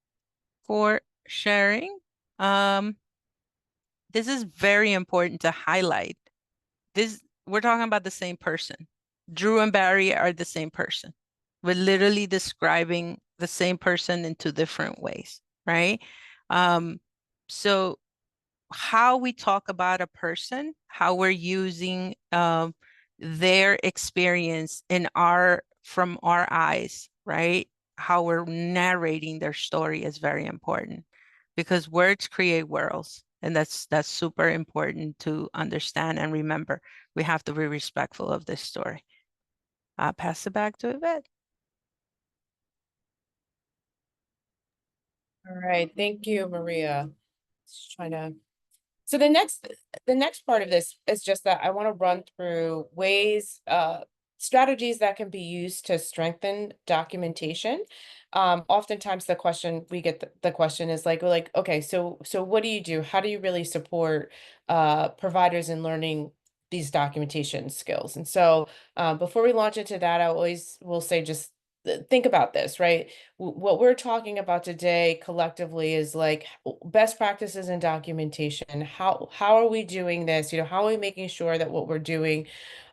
for sharing. This is very important to highlight. We're talking about the same person. Drew and Barry are the same person. We're literally describing the same person in two different ways, right? So how we talk about a person, how we're using their experience from our eyes, right? How we're narrating their story is very important because words create worlds. And that's super important to understand and remember. We have to be respectful of this story. I'll pass it back to Yvette. All right, thank you, Maria. Just trying to. So the next part of this is just that I want to run through ways, strategies that can be used to strengthen documentation. Oftentimes the question we get the question is like, okay, so what do you do? How do you really support providers in learning these documentation skills? And so before we launch into that, I always will say just think about this, right? What we're talking about today collectively is like best practices in documentation. How are we doing this? How are we making sure that what we're doing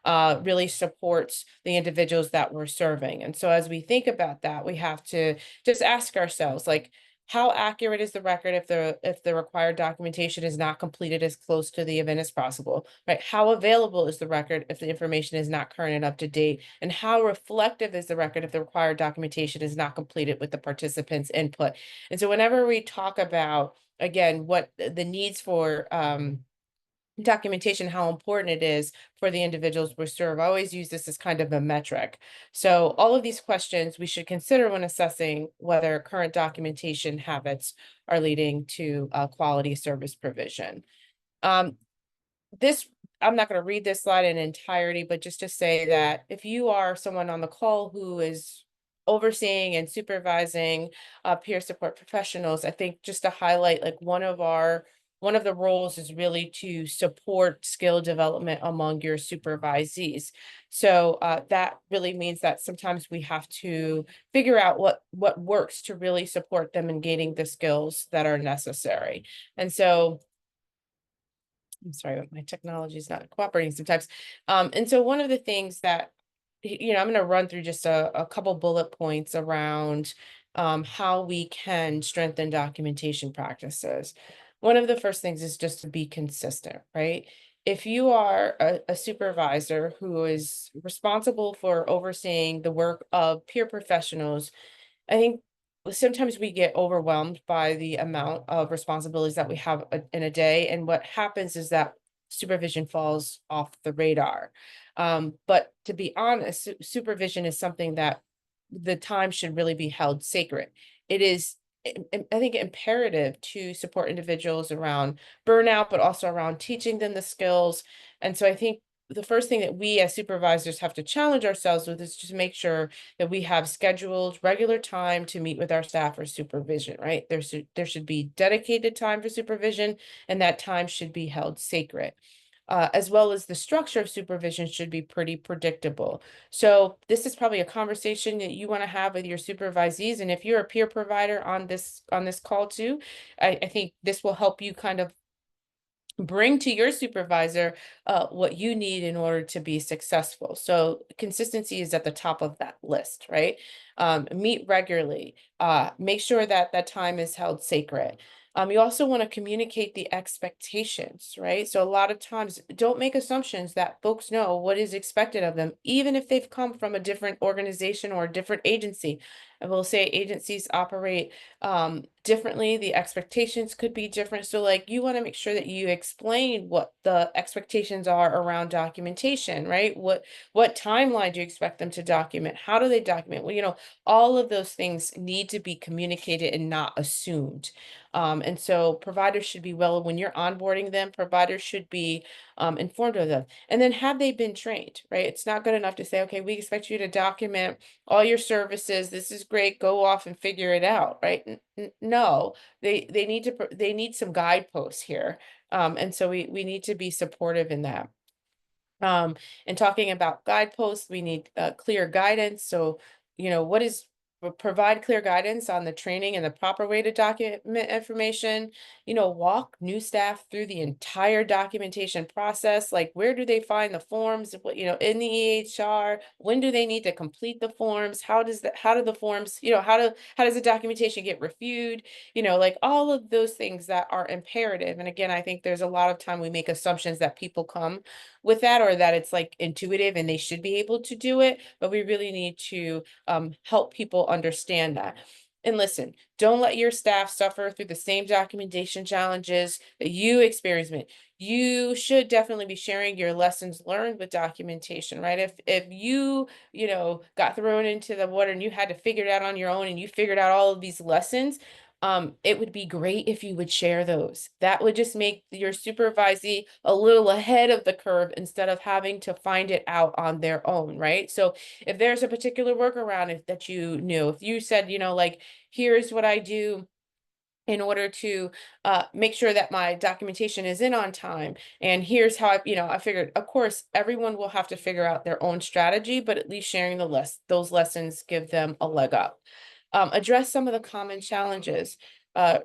really supports the individuals that we're serving? And so as we think about that, we have to just ask ourselves, like, how accurate is the record if the required documentation is not completed as close to the event as possible, right? How available is the record if the information is not current and up to date? And how reflective is the record if the required documentation is not completed with the participants' input? And so whenever we talk about, again, what the needs for documentation, how important it is for the individuals we serve, I always use this as kind of a metric. So all of these questions we should consider when assessing whether current documentation habits are leading to quality service provision. I'm not going to read this slide in entirety, but just to say that if you are someone on the call who is overseeing and supervising peer support professionals, I think just to highlight, like, one of the roles is really to support skill development among your supervisees. So that really means that sometimes we have to figure out what works to really support them in gaining the skills that are necessary. And so I'm sorry, my technology is not cooperating sometimes. And so one of the things that, I'm going to run through just a couple bullet points around how we can strengthen documentation practices. One of the first things is just to be consistent, right? If you are a supervisor who is responsible for overseeing the work of peer professionals, I think sometimes we get overwhelmed by the amount of responsibilities that we have in a day. And what happens is that supervision falls off the radar. But to be honest, supervision is something that the time should really be held sacred. It is, I think, imperative to support individuals around burnout, but also around teaching them the skills. And so I think the first thing that we as supervisors have to challenge ourselves with is just make sure that we have scheduled regular time to meet with our staff for supervision, right? There should be dedicated time for supervision, and that time should be held sacred. As well as the structure of supervision should be pretty predictable. So this is probably a conversation that you want to have with your supervisees. And if you're a peer provider on this call too, I think this will help you kind of bring to your supervisor what you need in order to be successful. So consistency is at the top of that list, right? Meet regularly. Make sure that that time is held sacred. You also want to communicate the expectations, right? So a lot of times, don't make assumptions that folks know what is expected of them, even if they've come from a different organization or a different agency. I will say agencies operate differently. The expectations could be different. So like you want to make sure that you explain what the expectations are around documentation, right? What timeline do you expect them to document? How do they document? Well, you know, all of those things need to be communicated and not assumed. And so providers should be well, when you're onboarding them, providers should be informed of them. And then have they been trained, right? It's not good enough to say, okay, we expect you to document all your services. This is great. Go off and figure it out, right? No, they need to they need some guideposts here. And so we need to be supportive in that. And talking about guideposts, we need clear guidance. So, you know, provide clear guidance on the training and the proper way to document information. You know, walk new staff through the entire documentation process. Like, where do they find the forms? What, you know, in the EHR, when do they need to complete the forms? How do the forms, you know, how does the documentation get reviewed? You know, like all of those things that are imperative. And again, I think there's a lot of time we make assumptions that people come with that, or that it's like intuitive and they should be able to do it, but we really need to help people understand that. And listen, don't let your staff suffer through the same documentation challenges that you experience. You should definitely be sharing your lessons learned with documentation, right? If you, you know, got thrown into the water and you had to figure it out on your own and you figured out all of these lessons, it would be great if you would share those. That would just make your supervisee a little ahead of the curve instead of having to find it out on their own, right? So if there's a particular workaround that you knew, if you said, you know, like, here's what I do in order to make sure that my documentation is in on time. And here's how I figured, of course, everyone will have to figure out their own strategy, but at least sharing those lessons give them a leg up. Address some of the common challenges.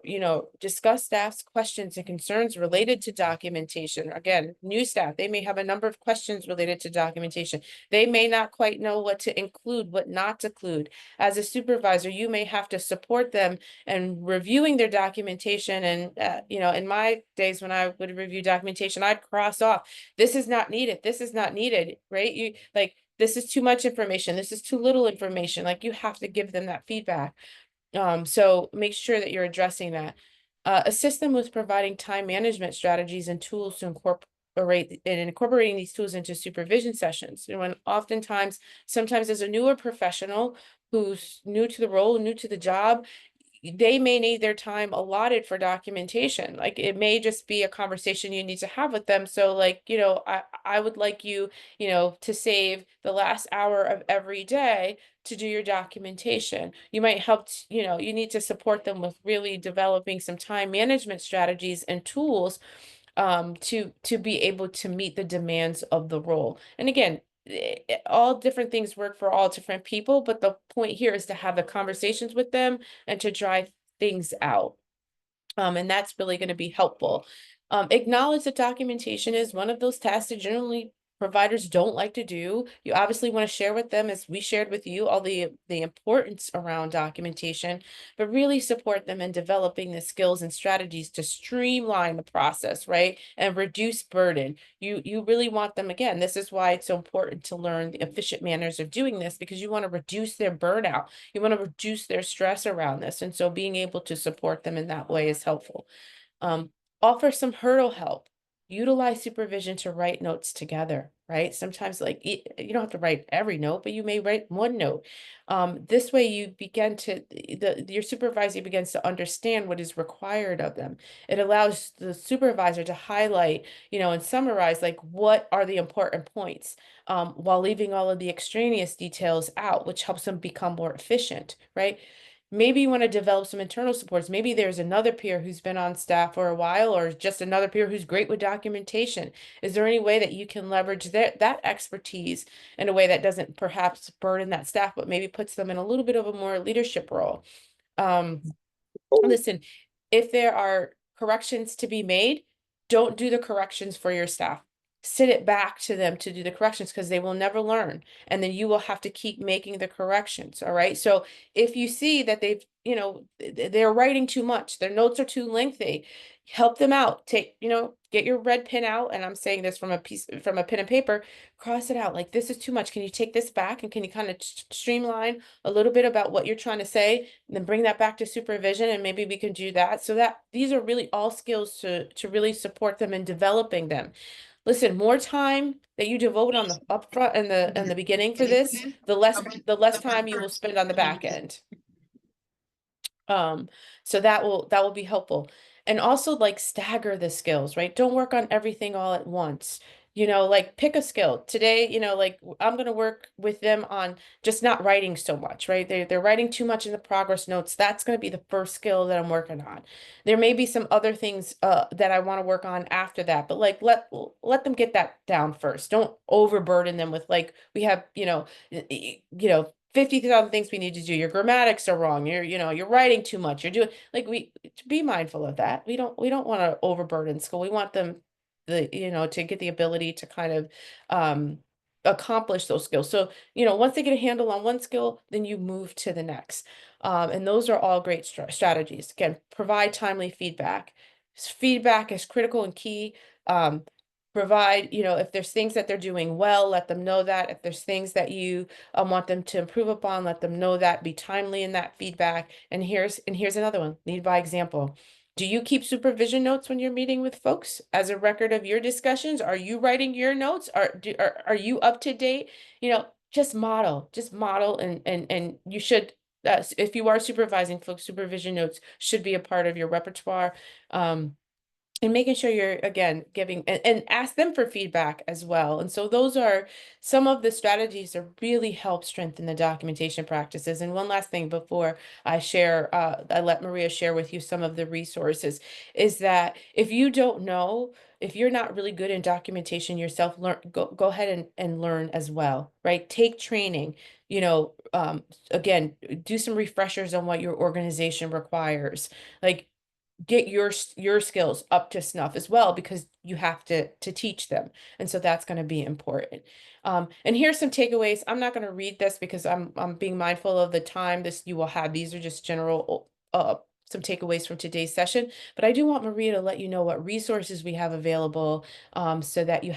You know, discuss staff's questions and concerns related to documentation. Again, new staff, they may have a number of questions related to documentation. They may not quite know what to include, what not to include. As a supervisor, you may have to support them and reviewing their documentation. And, you know, in my days when I would review documentation, I'd cross off, this is not needed. This is not needed, right? You like, this is too much information. This is too little information. Like, you have to give them that feedback. So make sure that you're addressing that. Assist them with providing time management strategies and tools to incorporating these tools into supervision sessions. You know, and oftentimes, sometimes as a newer professional who's new to the role, new to the job, they may need their time allotted for documentation. Like, it may just be a conversation you need to have with them. So like, you know, I would like you, you know, to save the last hour of every day to do your documentation. You might help, you know, you need to support them with really developing some time management strategies and tools to be able to meet the demands of the role. And again, all different things work for all different people, but the point here is to have the conversations with them and to drive things out. And that's really going to be helpful. Acknowledge that documentation is one of those tasks that generally providers don't like to do. You obviously want to share with them, as we shared with you, all the importance around documentation, but really support them in developing the skills and strategies to streamline the process, right? And reduce burden. You really want them, again, this is why it's so important to learn the efficient manners of doing this, because you want to reduce their burnout. You want to reduce their stress around this. And so being able to support them in that way is helpful. Offer some hurdle help. utilize supervision to write notes together, right? Sometimes like you don't have to write every note, but you may write one note. This way you begin to, your supervisor begins to understand what is required of them. It allows the supervisor to highlight, and summarize like what are the important points, while leaving all of the extraneous details out, which helps them become more efficient, right? Maybe you want to develop some internal supports. Maybe there's another peer who's been on staff for a while, or just another peer who's great with documentation. Is there any way that you can leverage that expertise in a way that doesn't perhaps burden that staff, but maybe puts them in a little bit of a more leadership role? Listen, if there are corrections to be made, don't do the corrections for your staff. Sit it back to them to do the corrections, because they will never learn. And then you will have to keep making the corrections. All right. So if you see that they're writing too much, their notes are too lengthy, help them out. Get your red pen out. And I'm saying this from a pen and paper, cross it out. Like, this is too much. Can you take this back? And can you kind of streamline a little bit about what you're trying to say, and then bring that back to supervision, and maybe we can do that. So that these are really all skills to really support them in developing them. Listen, more time that you devote on the upfront and the beginning for this, the less time you will spend on the back end. So that will be helpful. And also, like, stagger the skills, right? Don't work on everything all at once. Like, pick a skill today. Like, I'm going to work with them on just not writing so much, right? They're writing too much in the progress notes. That's going to be the first skill that I'm working on. There may be some other things that I want to work on after that, but like, let them get that down first. Don't overburden them with, like, we have, 50,000 things we need to do. Your grammatics are wrong. You're writing too much. You're doing, like, to be mindful of that. We don't want to overburden school. We want them to get the ability to kind of accomplish those skills. So, once they get a handle on one skill, then you move to the next. And those are all great strategies. Again, provide timely feedback. Feedback is critical and key. Provide, if there's things that they're doing well, let them know that. If there's things that you want them to improve upon, let them know that. Be timely in that feedback. And here's another one: lead by example. Do you keep supervision notes when you're meeting with folks as a record of your discussions? Are you writing your notes? Are you up to date? Just model, and you should, if you are supervising folks, supervision notes should be a part of your repertoire. And making sure you're, again, giving and ask them for feedback as well. And so those are some of the strategies that really help strengthen the documentation practices. And one last thing before I share, I let Maria share with you some of the resources, is that if you don't know, if you're not really good in documentation yourself, go ahead and learn as well, right? Take training, again, do some refreshers on what your organization requires. Like, get your skills up to snuff as well, because you have to teach them. And so that's going to be important. And here's some takeaways. I'm not going to read this because I'm being mindful of the time you will have. These are just general some takeaways from today's session, but I do want Maria to let you know what resources we have available, so that you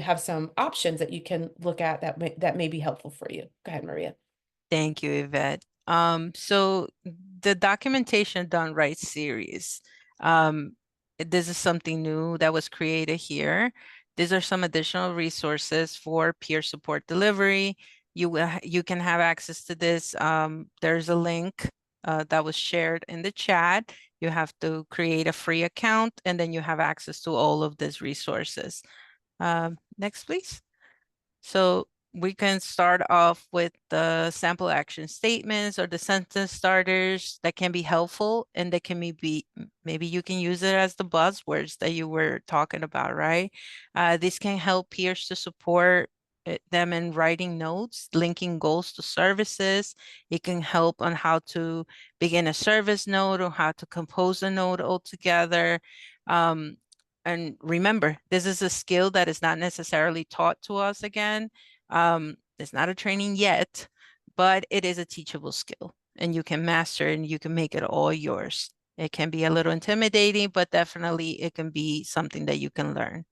have some options that you can look at that may be helpful for you. Go ahead, Maria. Thank you, Yvette. So the documentation done right series, this is something new that was created here. These are some additional resources for peer support delivery. You can have access to this. There's a link that was shared in the chat. You have to create a free account, and then you have access to all of these resources. Next, please. So we can start off with the sample action statements or the sentence starters that can be helpful, and that can maybe you can use it as the buzzwords that you were talking about, right? This can help peers to support them in writing notes, linking goals to services. It can help on how to begin a service note or how to compose a note altogether. And remember, this is a skill that is not necessarily taught to us again. It's not a training yet, but it is a teachable skill, and you can master and you can make it all yours. It can be a little intimidating, but definitely it can be something that you can learn.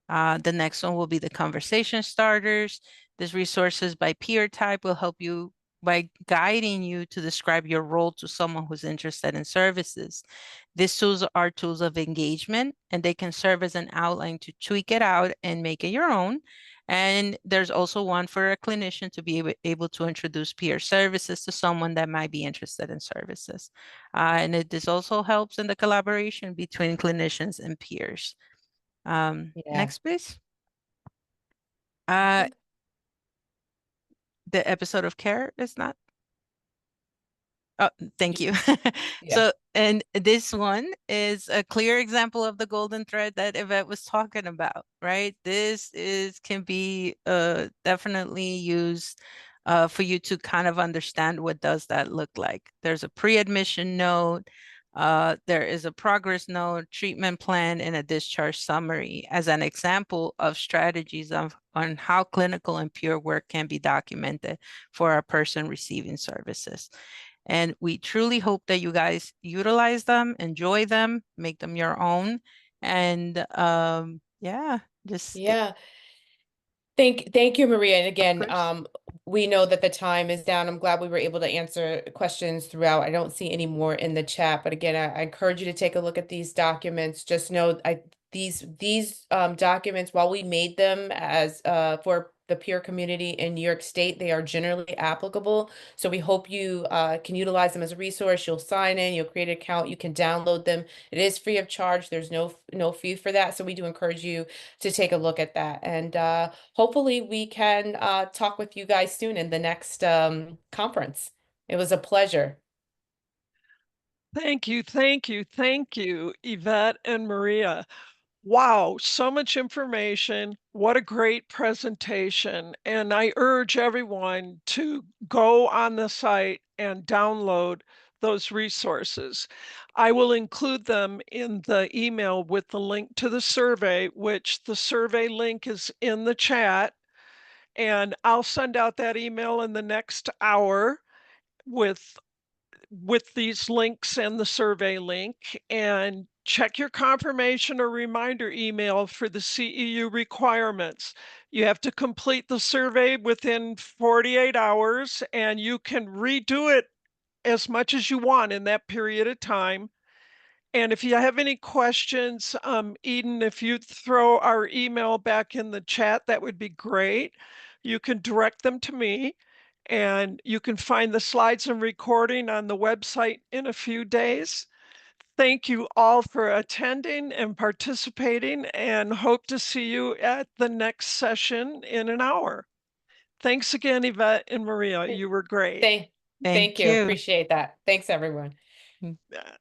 The next one will be the conversation starters. These resources by peer type will help you by guiding you to describe your role to someone who's interested in services. These tools are tools of engagement, and they can serve as an outline to tweak it out and make it your own. And there's also one for a clinician to be able to introduce peer services to someone that might be interested in services. This also helps in the collaboration between clinicians and peers. Yeah. Next, please. The episode of care is not. Oh, thank you. Yeah. So, and this one is a clear example of the golden thread that Yvette was talking about, right? This can be definitely used for you to kind of understand what does that look like. There's a pre-admission note, there is a progress note, treatment plan, and a discharge summary as an example of strategies on how clinical and peer work can be documented for a person receiving services. And we truly hope that you guys utilize them, enjoy them, make them your own. And yeah, just Yeah. Thank you, Maria. And again, course. we know that the time is down. I'm glad we were able to answer questions throughout. I don't see any more in the chat, but again, I encourage you to take a look at these documents. Just know these documents, while we made them as for the peer community in New York State, they are generally applicable. So we hope you can utilize them as a resource. You'll sign in, you'll create an account, you can download them. It is free of charge. There's no fee for that. So we do encourage you to take a look at that. And hopefully we can talk with you guys soon in the next conference. It was a pleasure. Thank you, thank you, thank you, Yvette and Maria. Wow, so much information. What a great presentation. And I urge everyone to go on the site and download those resources. I will include them in the email with the link to the survey, which the survey link is in the chat. And I'll send out that email in the next hour with these links and the survey link, and check your confirmation or reminder email for the CEU requirements. You have to complete the survey within 48 hours, and you can redo it as much as you want in that period of time. And if you have any questions, Eden, if you throw our email back in the chat, that would be great. You can direct them to me, and you can find the slides and recording on the website in a few days. Thank you all for attending and participating, and hope to see you at the next session in an hour. Thanks again, Yvette and Maria. You were great. Thank Thank you. you. Appreciate that. Thanks, everyone. Mm. Yeah.